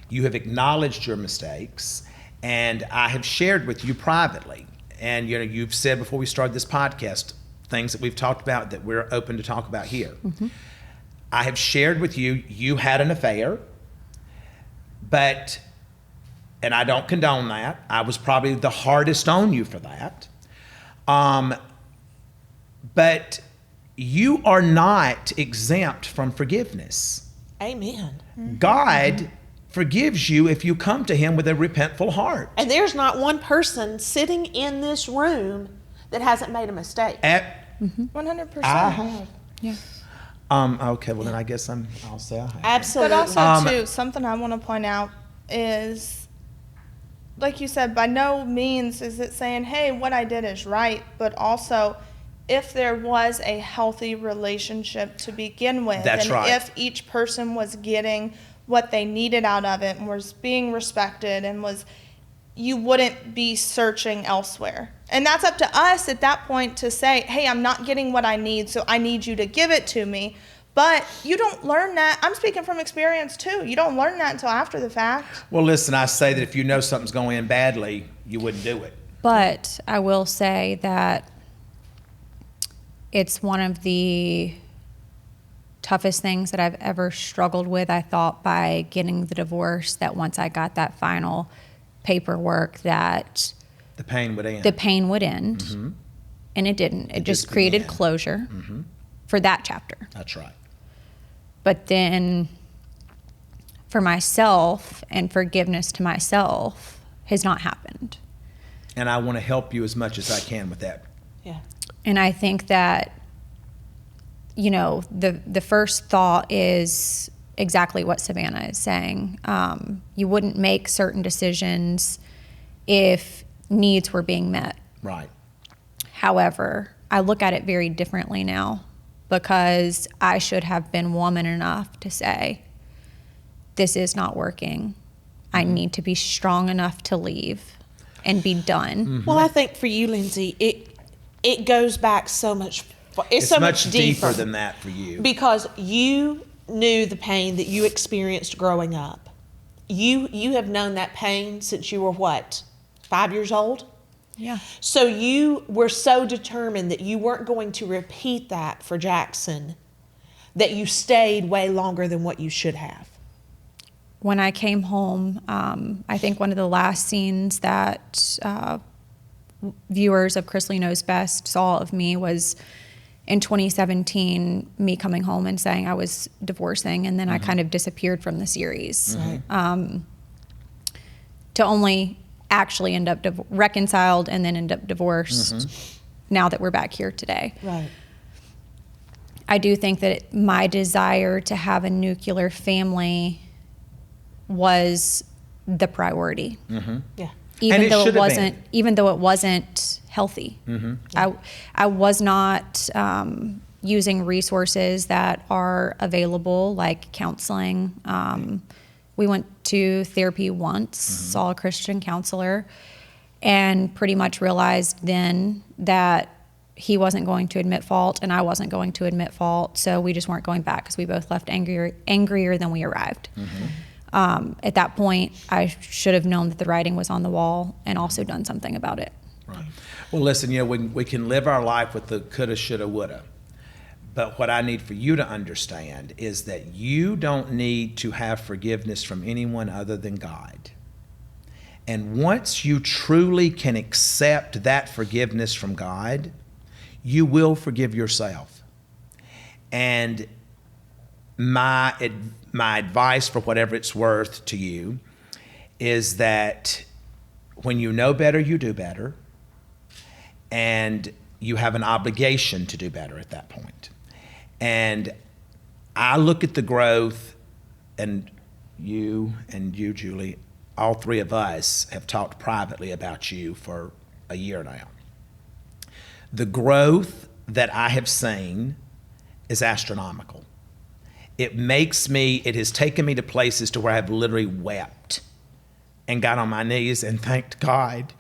You have acknowledged your mistakes, and I have shared with you privately. And, you've said before we started this podcast, things that we've talked about that we're open to talk about here. Mm-hmm. I have shared with you, you had an affair, and I don't condone that. I was probably the hardest on you for that. But you are not exempt from forgiveness. Amen. God forgives you if you come to him with a repentful heart. And there's not one person sitting in this room that hasn't made a mistake. 100%. I have. Yeah. Okay, well then I guess I'll say I have. Absolutely. But also too, something I want to point out is, like you said, by no means is it saying, hey, what I did is right, but also if there was a healthy relationship to begin with, That's and right. if each person was getting what they needed out of it and was being respected and you wouldn't be searching elsewhere. And that's up to us at that point to say, hey, I'm not getting what I need, so I need you to give it to me. But you don't learn that. I'm speaking from experience too. You don't learn that until after the fact. Well, listen, I say that if you know something's going in badly, you wouldn't do it. But I will say that it's one of the toughest things that I've ever struggled with. I thought by getting the divorce that once I got that final paperwork that the pain would end. Mm-hmm. And it didn't. It just created closure for that chapter. That's right. But then for myself and forgiveness to myself has not happened. And I want to help you as much as I can with that. Yeah. And I think that, you know, the first thought is exactly what Savannah is saying. You wouldn't make certain decisions if needs were being met. Right. However, I look at it very differently now, because I should have been woman enough to say, this is not working. I need to be strong enough to leave and be done. Mm-hmm. Well, I think for you, Lindsie, it goes back so much. It's so much deeper than that for you. Because you knew the pain that you experienced growing up. You have known that pain since you were what, 5 years old? Yeah. So you were so determined that you weren't going to repeat that for Jackson, that you stayed way longer than what you should have. When I came home, I think one of the last scenes that viewers of Chrisley Knows Best saw of me was in 2017, me coming home and saying I was divorcing, and then I kind of disappeared from the series. To only actually end up reconciled and then end up divorced now that we're back here today. Right. I do think that my desire to have a nuclear family was the priority. Yeah. Even it though should it have wasn't, been. even though it wasn't healthy. I was not using resources that are available, like counseling. We went to therapy once, saw a Christian counselor, and pretty much realized then that he wasn't going to admit fault and I wasn't going to admit fault. So we just weren't going back, because we both left angrier than we arrived. At that point, I should have known that the writing was on the wall and also done something about it. Right. Well, listen, you know, we can live our life with the coulda, shoulda, woulda. But what I need for you to understand is that you don't need to have forgiveness from anyone other than God. And once you truly can accept that forgiveness from God, you will forgive yourself. And my advice, for whatever it's worth to you, is that when you know better, you do better. And you have an obligation to do better at that point. And I look at the growth, and you, Julie, all three of us have talked privately about you for a year now. The growth that I have seen is astronomical. It has taken me to places to where I've literally wept and got on my knees and thanked God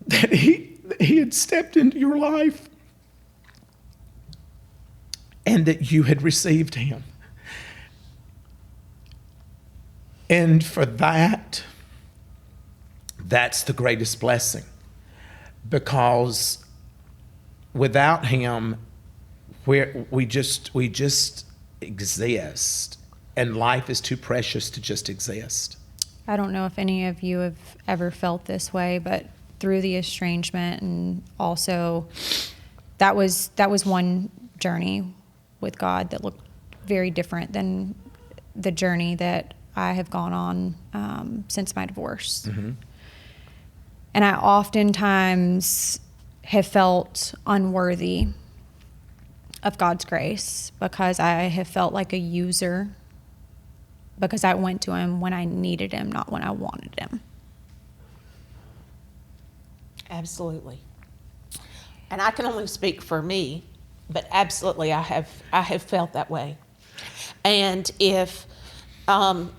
that he had stepped into your life and that you had received him. And for that, that's the greatest blessing, because without him, we just exist, and life is too precious to just exist. I don't know if any of you have ever felt this way, but through the estrangement, and also that was one journey with God that looked very different than the journey that I have gone on since my divorce. And I oftentimes have felt unworthy of God's grace, because I have felt like a user, because I went to him when I needed him, not when I wanted him. Absolutely. And I can only speak for me, but absolutely I have felt that way. And if the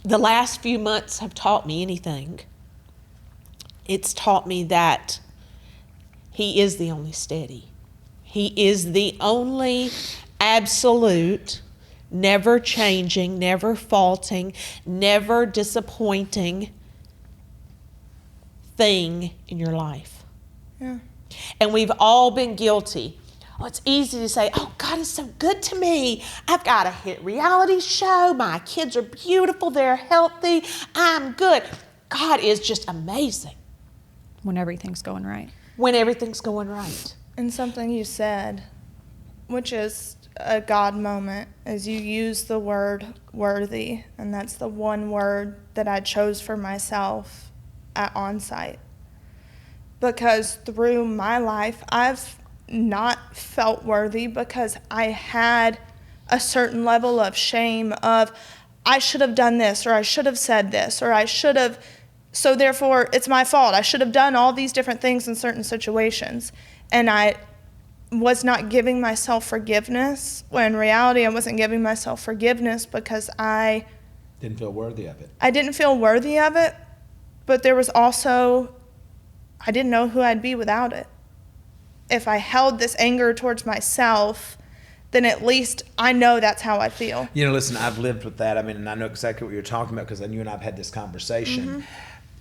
last few months have taught me anything, it's taught me that he is the only steady. He is the only absolute, never changing, never faulting, never disappointing thing in your life. Yeah. And we've all been guilty. Oh, it's easy to say, oh, God is so good to me. I've got a hit reality show. My kids are beautiful. They're healthy. I'm good. God is just amazing. When everything's going right. When everything's going right. And something you said which is a God moment, is you use the word worthy, and that's the one word that I chose for myself at Onsite. Because through my life, I've not felt worthy because I had a certain level of shame of, I should have done this, or I should have said this, or I should have, so therefore it's my fault. I should have done all these different things in certain situations. And I was not giving myself forgiveness, when in reality I wasn't giving myself forgiveness because I Didn't feel worthy of it. I didn't feel worthy of it, but there was also, I didn't know who I'd be without it. If I held this anger towards myself, then at least I know that's how I feel. You know, listen, I've lived with that. I mean, and I know exactly what you're talking about because you and I have had this conversation. Mm-hmm.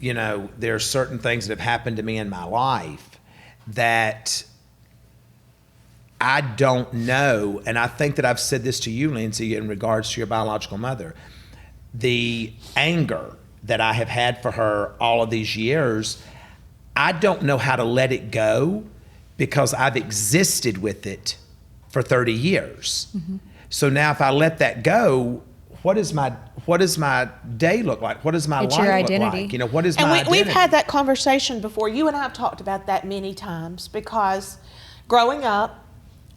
You know, there are certain things that have happened to me in my life that I don't know, and I think that I've said this to you, Lindsie, in regards to your biological mother. The anger that I have had for her all of these years, I don't know how to let it go because I've existed with it for 30 years. Mm-hmm. So now if I let that go, what does my day look like? What does my It's life your look identity. like? You know, what is And my identity? we've had that conversation before. You and I have talked about that many times because growing up,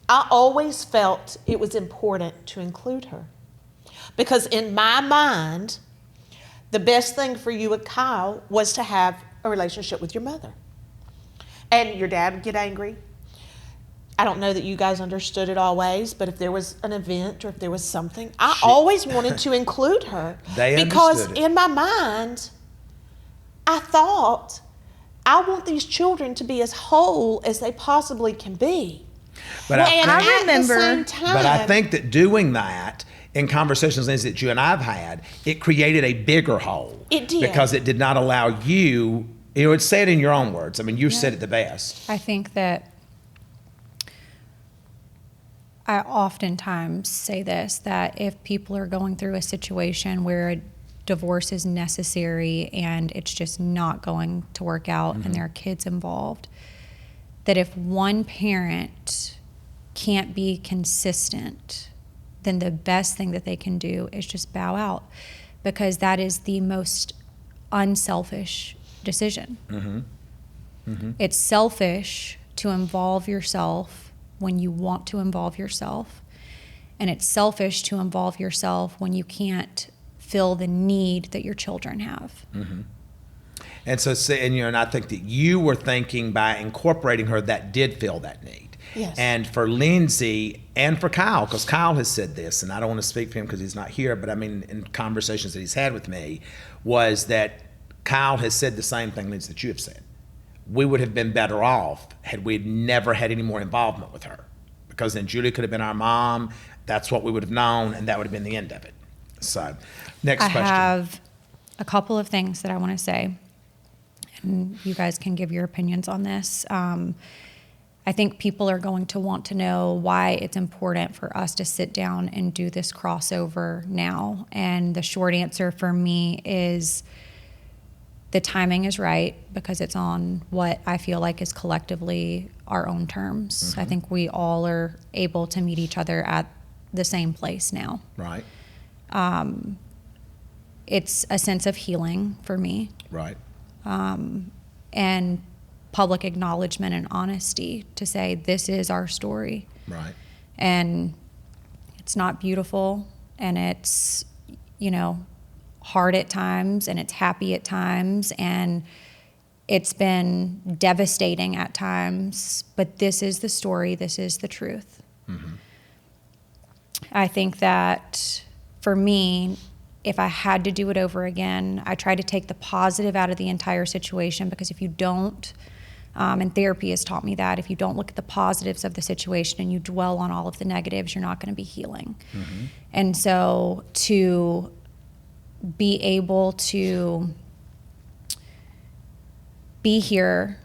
I always felt it was important to include her. Because in my mind, the best thing for you and Kyle was to have a relationship with your mother. And your dad would get angry. I don't know that you guys understood it always, but if there was an event or if there was something, I always wanted to include her. Because understood it. in my mind, I thought, I want these children to be as whole as they possibly can be. But And I at think, the remember- same time, but I think that doing that in conversations that you and I've had, it created a bigger hole. It did. Because it did not allow you, it's said in your own words. I mean, you said it the best. I think that I oftentimes say this, that if people are going through a situation where a divorce is necessary and it's just not going to work out and there are kids involved, that if one parent can't be consistent, then the best thing that they can do is just bow out, because that is the most unselfish decision. Mm-hmm. Mm-hmm. It's selfish to involve yourself when you want to involve yourself, and it's selfish to involve yourself when you can't fill the need that your children have. Mm-hmm. And so, and I think that you were thinking by incorporating her that did fill that need. Yes. And for Lindsie and for Kyle, because Kyle has said this, and I don't want to speak for him because he's not here, but I mean, in conversations that he's had with me, was that Kyle has said the same thing, Lindsie, that you have said. We would have been better off had we never had any more involvement with her, because then Julie could have been our mom. That's what we would have known, and that would have been the end of it. So, next question. I have a couple of things that I want to say, and you guys can give your opinions on this. I think people are going to want to know why it's important for us to sit down and do this crossover now. And the short answer for me is the timing is right, because it's on what I feel like is collectively our own terms. Mm-hmm. I think we all are able to meet each other at the same place now. Right. It's a sense of healing for me. Right. And public acknowledgement and honesty to say this is our story. Right. And it's not beautiful, and it's, hard at times, and it's happy at times, and it's been devastating at times, but this is the story, this is the truth. Mm-hmm. I think that for me, if I had to do it over again, I try to take the positive out of the entire situation, because if you don't, and therapy has taught me that, if you don't look at the positives of the situation and you dwell on all of the negatives, you're not going to be healing. Mm-hmm. And so to be able to be here,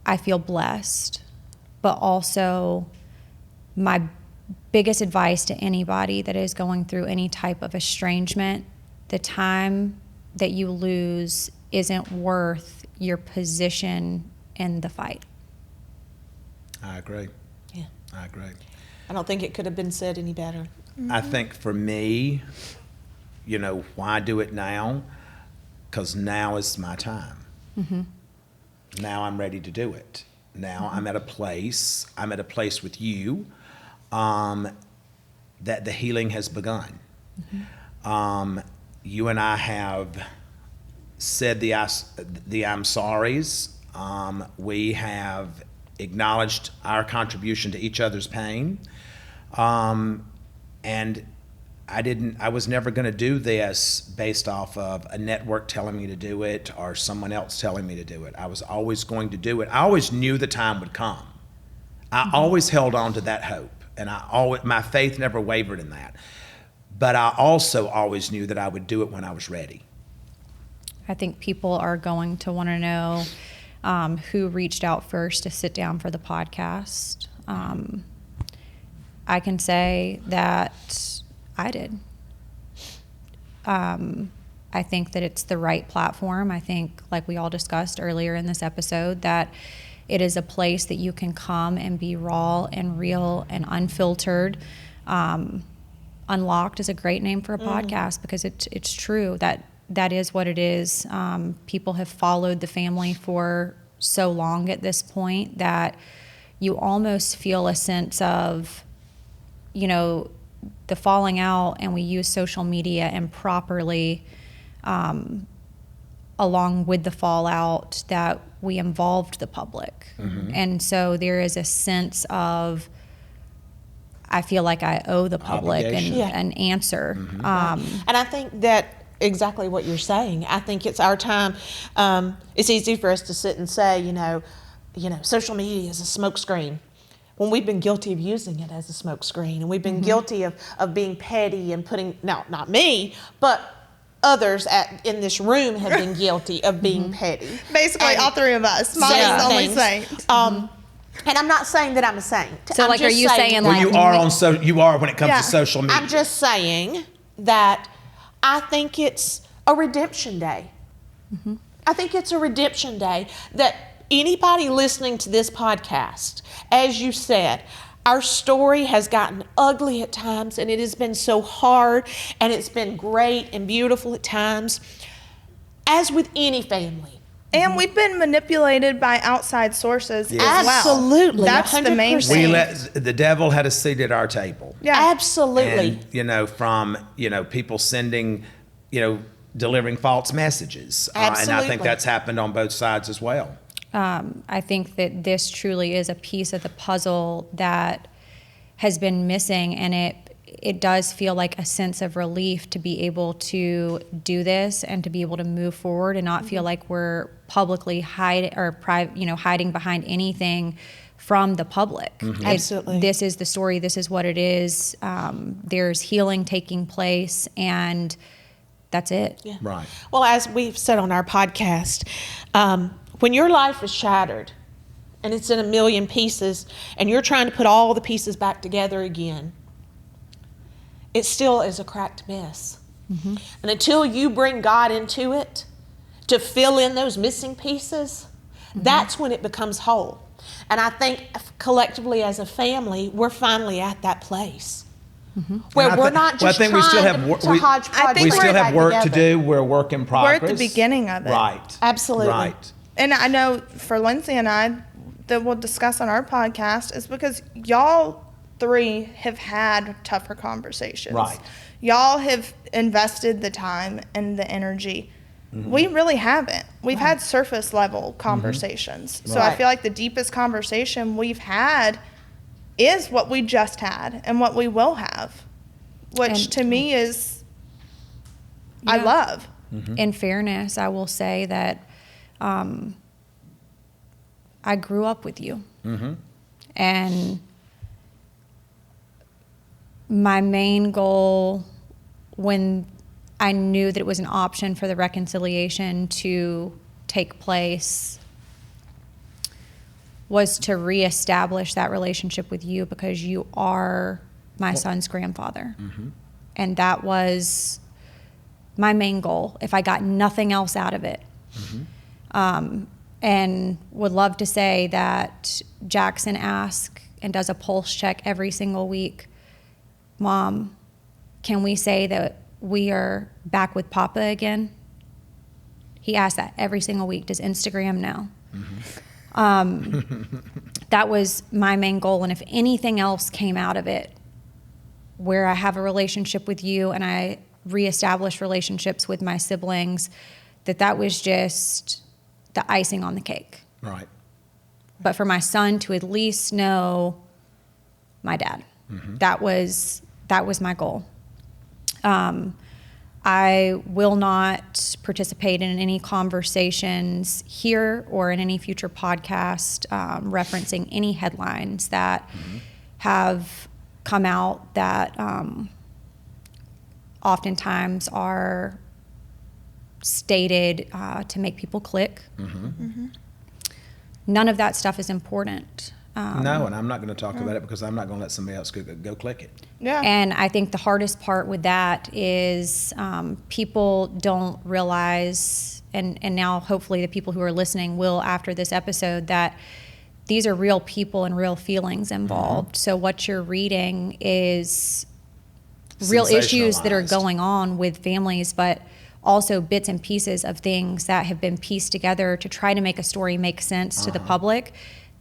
I feel blessed, but also my biggest advice to anybody that is going through any type of estrangement, the time that you lose isn't worth your position in the fight. I agree. Yeah. I agree. I don't think it could have been said any better. I think for me, why do it now? Because now is my time. Now I'm ready to do it. Now I'm at a place with you that the healing has begun. You and I have said the I'm sorries. We have acknowledged our contribution to each other's pain. And I was never going to do this based off of a network telling me to do it or someone else telling me to do it. I was always going to do it. I always knew the time would come. I always held on to that hope, and my faith never wavered in that. But I also always knew that I would do it when I was ready. I think people are going to want to know who reached out first to sit down for the podcast. I can say that I did. I think that it's the right platform. I think, like we all discussed earlier in this episode, that it is a place that you can come and be raw and real and unfiltered. Unlocked is a great name for a podcast because it's true that is what it is. People have followed the family for so long at this point that you almost feel a sense of, the falling out, and we use social media improperly along with the fallout, that we involved the public. And so there is a sense of, I feel like I owe the public an answer. And I think that exactly what you're saying. I think it's our time. It's easy for us to sit and say, social media is a smokescreen, when we've been guilty of using it as a smokescreen, and we've been guilty of being petty and putting, not me, but others in this room have been guilty of being petty. Basically, all three of us. Mom's the only saint. And I'm not saying that I'm a saint. So, are you saying well, you are when it comes to social media. I'm just saying that I think it's a redemption day. I think it's a redemption day that anybody listening to this podcast, as you said, our story has gotten ugly at times, and it has been so hard, and it's been great and beautiful at times, as with any family. And we've been manipulated by outside sources as well. Absolutely. That's 100%. The main thing. The devil had a seat at our table. Yeah. Absolutely. And, from, people sending, delivering false messages. Absolutely. And I think that's happened on both sides as well. I think that this truly is a piece of the puzzle that has been missing, and it does feel like a sense of relief to be able to do this and to be able to move forward and not feel like we're publicly hiding behind anything from the public. Absolutely. This is the story. This is what it is. There's healing taking place, and that's it. Yeah. Right. Well, as we've said on our podcast, when your life is shattered and it's in a million pieces and you're trying to put all the pieces back together again, it still is a cracked mess. And until you bring God into it to fill in those missing pieces, that's when it becomes whole. And I think collectively as a family, we're finally at that place. Where we're not just trying to hodgepodge. We still have work together. to do. We're a work in progress. We're at the beginning of it. Right. Absolutely. Right. And I know for Lindsie and I, that we'll discuss on our podcast, is because y'all three have had tougher conversations. Right. Y'all have invested the time and the energy. We really haven't. We've had surface level conversations. So I feel like the deepest conversation we've had is what we just had and what we will have, which to me is, I love. In fairness, I will say that I grew up with you. And my main goal, when I knew that it was an option for the reconciliation to take place, was to reestablish that relationship with you, because you are my son's grandfather. And that was my main goal, if I got nothing else out of it. And would love to say that Jackson asked and does a pulse check every single week. Mom, can we say that we are back with Papa again? He asks that every single week. Does Instagram know? That was my main goal. And if anything else came out of it, where I have a relationship with you and I reestablish relationships with my siblings, that was just the icing on the cake. Right. But for my son to at least know my dad, that was my goal. I will not participate in any conversations here or in any future podcast referencing any headlines that have come out that oftentimes are stated to make people click. None of that stuff is important. No, and I'm not going to talk about it because I'm not going to let somebody else go click it. Yeah. And I think the hardest part with that is people don't realize, and now hopefully the people who are listening will after this episode, that these are real people and real feelings involved. So what you're reading is real issues that are going on with families, but also bits and pieces of things that have been pieced together to try to make a story make sense to the public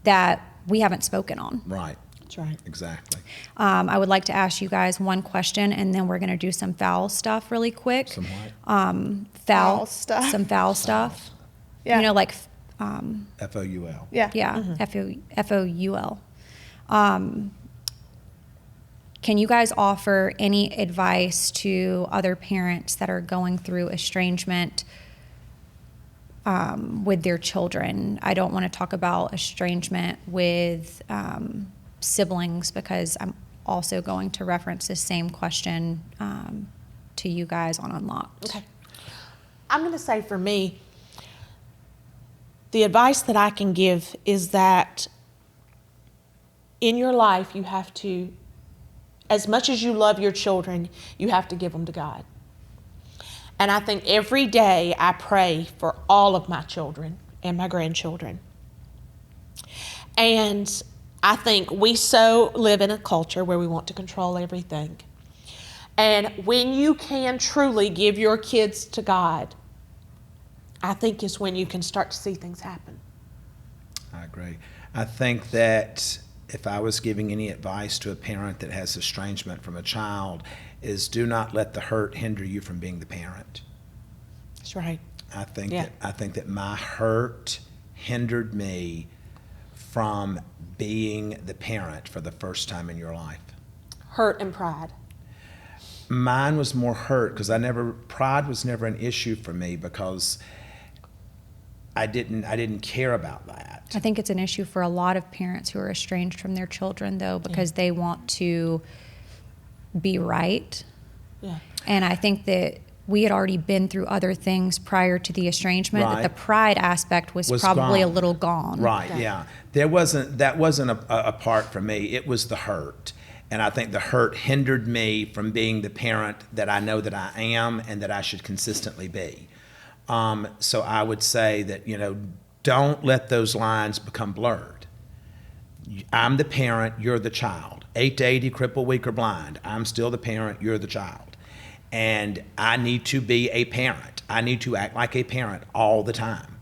that we haven't spoken on. Right. That's right. Exactly. I would like to ask you guys one question, and then we're going to do some foul stuff really quick. Some what? Foul stuff. Some foul stuff. Yeah. You know, like FOUL. Yeah. yeah, FOUL. Can you guys offer any advice to other parents that are going through estrangement with their children? I don't want to talk about estrangement with siblings because I'm also going to reference the same question to you guys on Unlocked. Okay. I'm going to say for me, the advice that I can give is that in your life you have to, as much as you love your children, you have to give them to God. And I think every day I pray for all of my children and my grandchildren. And I think we so live in a culture where we want to control everything. And when you can truly give your kids to God, I think is when you can start to see things happen. I agree. I think that if I was giving any advice to a parent that has estrangement from a child, is do not let the hurt hinder you from being the parent. That's right. I think that my hurt hindered me from being the parent for the first time in your life. Hurt and pride. Mine was more hurt because pride was never an issue for me because I didn't care about that. I think it's an issue for a lot of parents who are estranged from their children, though, because they want to be right. Yeah. And I think that we had already been through other things prior to the estrangement, that the pride aspect was probably gone. A little gone. Right, yeah. That wasn't a part for me. It was the hurt. And I think the hurt hindered me from being the parent that I know that I am and that I should consistently be. So I would say that, don't let those lines become blurred. I'm the parent, you're the child. 8 to 80, crippled, weak, or blind. I'm still the parent, you're the child. And I need to be a parent. I need to act like a parent all the time.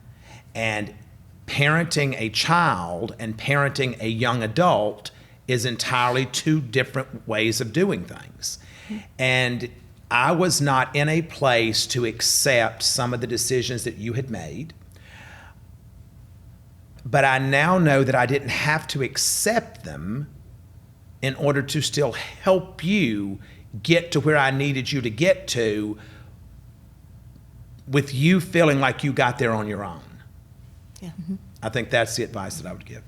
And parenting a child and parenting a young adult is entirely two different ways of doing things. And I was not in a place to accept some of the decisions that you had made. But I now know that I didn't have to accept them in order to still help you get to where I needed you to get to, with you feeling like you got there on your own. Yeah. I think that's the advice that I would give.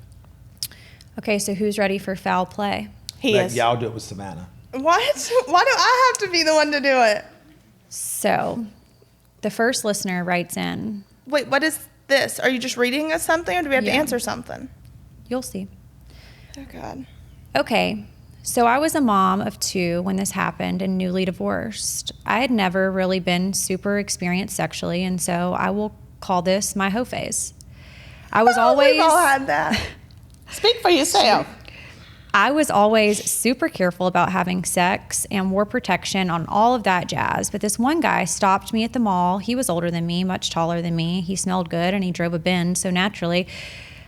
Okay, so who's ready for foul play? He is. Y'all do it with Savannah. What? Why do I have to be the one to do it? So the first listener writes in. Wait, what is this? Are you just reading us something, or do we have to Yeah. answer something? You'll see. Oh, God. Okay, so I was a mom of 2 when this happened and newly divorced. I had never really been super experienced sexually, and so I will call this my hoe phase. I was always... We've all had that. Speak for yourself. I was always super careful about having sex and wore protection on all of that jazz. But this one guy stopped me at the mall. He was older than me, much taller than me. He smelled good and he drove a Benz. So naturally,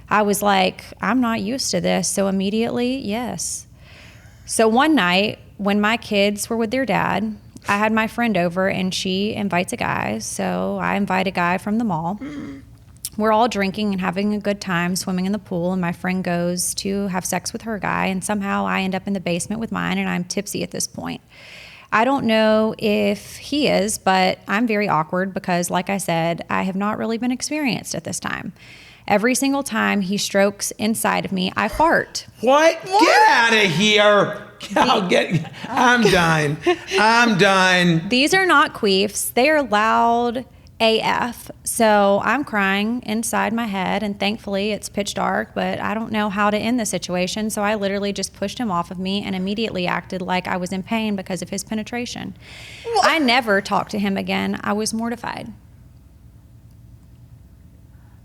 I was like, I'm not used to this. So immediately, yes. So one night when my kids were with their dad, I had my friend over and she invites a guy. So I invite a guy from the mall. We're all drinking and having a good time swimming in the pool, and my friend goes to have sex with her guy, and somehow I end up in the basement with mine, and I'm tipsy at this point. I don't know if he is, but I'm very awkward because, like I said, I have not really been experienced at this time. Every single time he strokes inside of me, I fart. What? Get out of here. I'm done. I'm done. These are not queefs. They are loud AF. So I'm crying inside my head, and thankfully it's pitch dark, but I don't know how to end the situation. So I literally just pushed him off of me and immediately acted like I was in pain because of his penetration. What? I never talked to him again. I was mortified.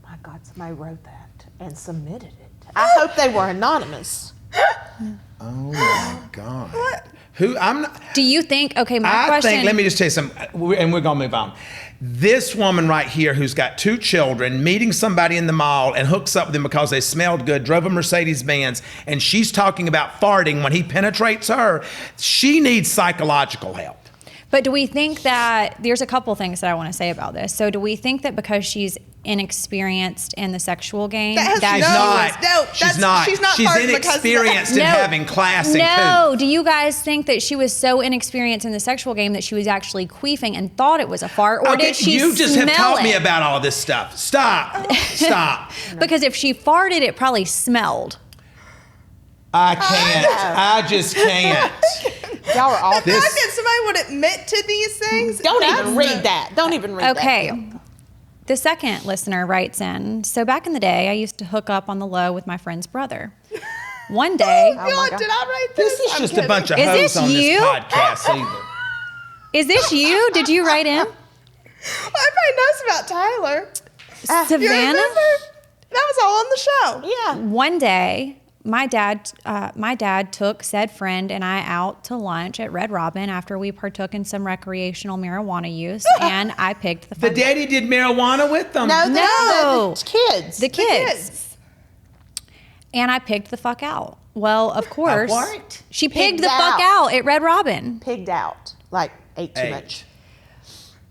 My God, somebody wrote that and submitted it. I hope they were anonymous. Oh my God. What? I'm not. Do you think, okay, my question. Let me just tell you something, and we're going to move on. This woman right here who's got 2 children, meeting somebody in the mall and hooks up with them because they smelled good, drove a Mercedes-Benz, and she's talking about farting when he penetrates her, she needs psychological help. But do we think that, there's a couple things that I want to say about this. So do we think that because she's inexperienced in the sexual game, she's not. She's inexperienced in having class and No, do you guys think that she was so inexperienced in the sexual game that she was actually queefing and thought it was a fart, or did she You just smell have taught it? me about all this stuff. Stop. Stop. Because if she farted, it probably smelled. I can't. I just can't. Y'all are all the fact that somebody would admit to these things. Don't even read that. Okay. The second listener writes in, so back in the day, I used to hook up on the low with my friend's brother. One day. Oh God, did I write this? This is just a bunch of hoes on this podcast either. Is this you? Did you write in? Everybody knows about Tyler. Savannah? You remember? That was all on the show. Yeah. One day, my dad took said friend and I out to lunch at Red Robin after we partook in some recreational marijuana use, and I picked the The daddy did marijuana with them? No. The kids. The kids. And I pigged the fuck out. Well, of course. What? She pigged the fuck out at Red Robin. Pigged out. Like, ate too much.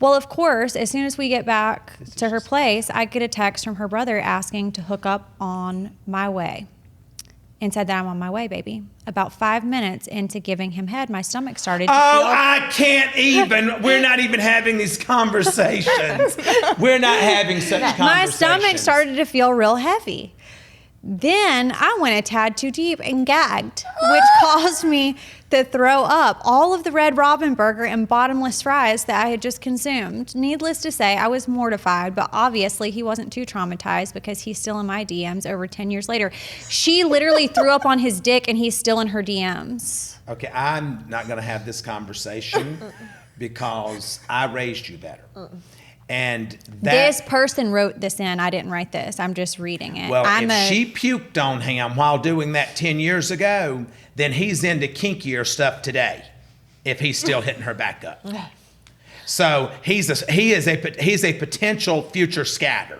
Well, of course, as soon as we get back to her place, I get a text from her brother asking to hook up on my way. And said that I'm on my way, baby. About 5 minutes into giving him head, my stomach started to feel... I can't even. We're not even having these conversations. We're not having such conversations. My stomach started to feel real heavy. Then I went a tad too deep and gagged, which caused me to throw up all of the Red Robin burger and bottomless fries that I had just consumed. Needless to say, I was mortified, but obviously he wasn't too traumatized because he's still in my DMs over 10 years later. She literally threw up on his dick and he's still in her DMs. Okay, I'm not going to have this conversation because I raised you better. And this person wrote this in. I didn't write this. I'm just reading it. Well, if she puked on him while doing that 10 years ago, then he's into kinkier stuff today. If he's still hitting her back up, so he is a potential future scatter.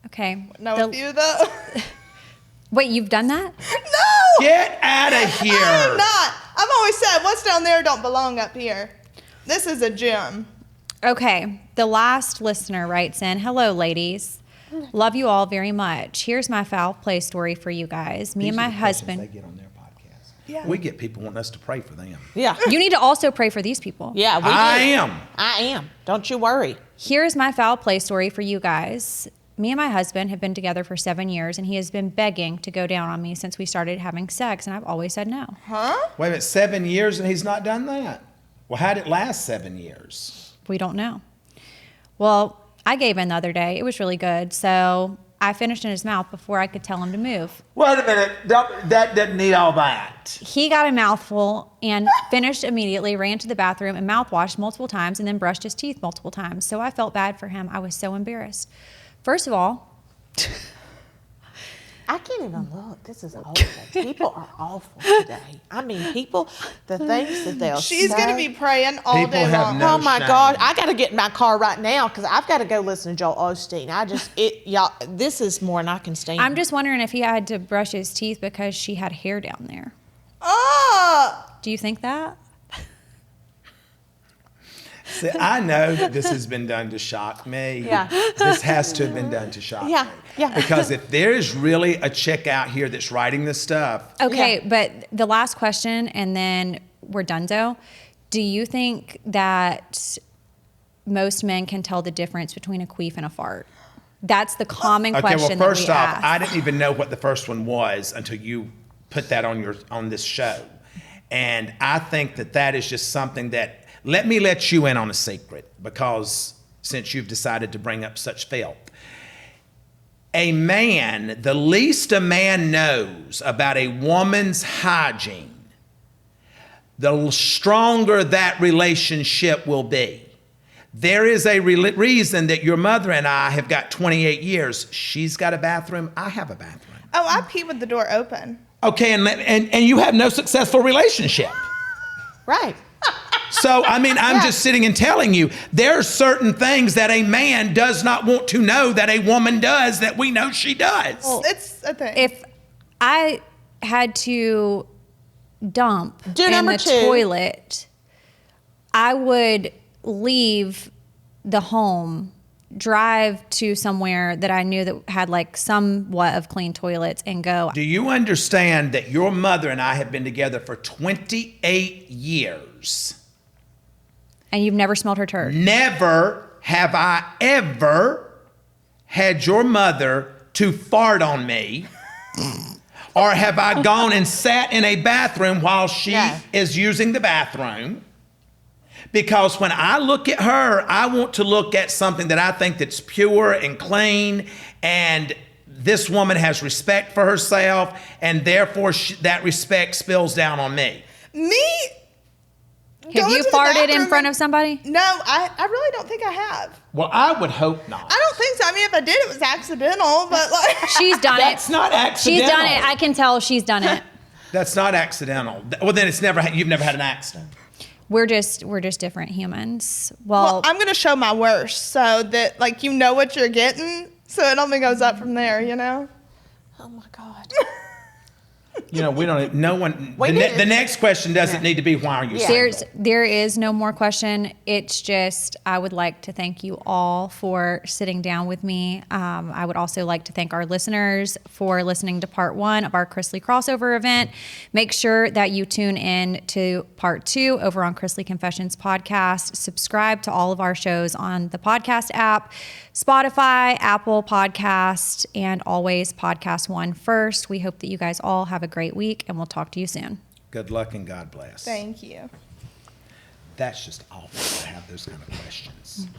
Okay. No, with you though. Wait, you've done that? No. Get out of here. I'm not. I've always said what's down there don't belong up here. This is a gym. Okay, the last listener writes in, hello, ladies. Love you all very much. Here's my foul play story for you guys. Me and my husband. They get on their podcast. Yeah. We get people wanting us to pray for them. Yeah. You need to also pray for these people. Yeah, we do. I am. Don't you worry. Here's my foul play story for you guys. Me and my husband have been together for 7 years, and he has been begging to go down on me since we started having sex, and I've always said no. Huh? Wait a minute, 7 years and he's not done that? Well, how'd it last 7 years? We don't know. Well, I gave in the other day. It was really good. So I finished in his mouth before I could tell him to move. Wait a minute. That doesn't need all that. He got a mouthful and finished immediately, ran to the bathroom and mouthwashed multiple times and then brushed his teeth multiple times. So I felt bad for him. I was so embarrassed. First of all, I can't even look. This is awful. People are awful today. I mean, the things that they'll She's say. going to be praying all People day have long. no Oh my shame. God! I got to get in my car right now because I've got to go listen to Joel Osteen. Y'all. This is more than I can stand. I'm just wondering if he had to brush his teeth because she had hair down there. Oh! Do you think that? See, I know that this has been done to shock me. Yeah. This has to have been done to shock Yeah, me. yeah. Because if there is really a chick out here that's writing this stuff, Okay, Yeah. but the last question, and then we're donezo. Do you think that most men can tell the difference between a queef and a fart? That's the common okay, question well, first that we off, ask. I didn't even know what the first one was until you put that on this show. And I think that is just something that, let me let you in on a secret, because since you've decided to bring up such filth. A man, the least a man knows about a woman's hygiene, the stronger that relationship will be. There is a reason that your mother and I have got 28 years. She's got a bathroom, I have a bathroom. Oh, I pee with the door open. Okay, and you have no successful relationship. right. So, I mean, I'm just sitting and telling you, there are certain things that a man does not want to know that a woman does that we know she does. It's a thing. If I had to dump Do in number the two. toilet, I would leave the home, drive to somewhere that I knew that had like somewhat of clean toilets, and go. Do you understand that your mother and I have been together for 28 years? And you've never smelled her turd. Never have I ever had your mother to fart on me, or have I gone and sat in a bathroom while she is using the bathroom. Because when I look at her, I want to look at something that I think that's pure and clean, and this woman has respect for herself, and therefore that respect spills down on me. Me? Have going you to the farted in bathroom front of somebody? No, I really don't think I have. Well, I would hope not. I don't think so. I mean, if I did, it was accidental, but like. She's done That's it. not accidental. She's done it. I can tell she's done it. That's not accidental. Well, then you've never had an accident. We're just different humans. Well, I'm going to show my worst so that, like, you know what you're getting, so it only goes up from there, you know? Oh my God. You know, We the didn't- next question doesn't need to be, why are you single? there is no more question. It's just, I would like to thank you all for sitting down with me. I would also like to thank our listeners for listening to part 1 of our Chrisley crossover event. Make sure that you tune in to part 2 over on Chrisley Confessions podcast. Subscribe to all of our shows on the podcast app, Spotify, Apple Podcast, and always PodcastOne first. We hope that you guys all have a great week, and we'll talk to you soon. Good luck and God bless. Thank you. That's just awful to have those kind of questions.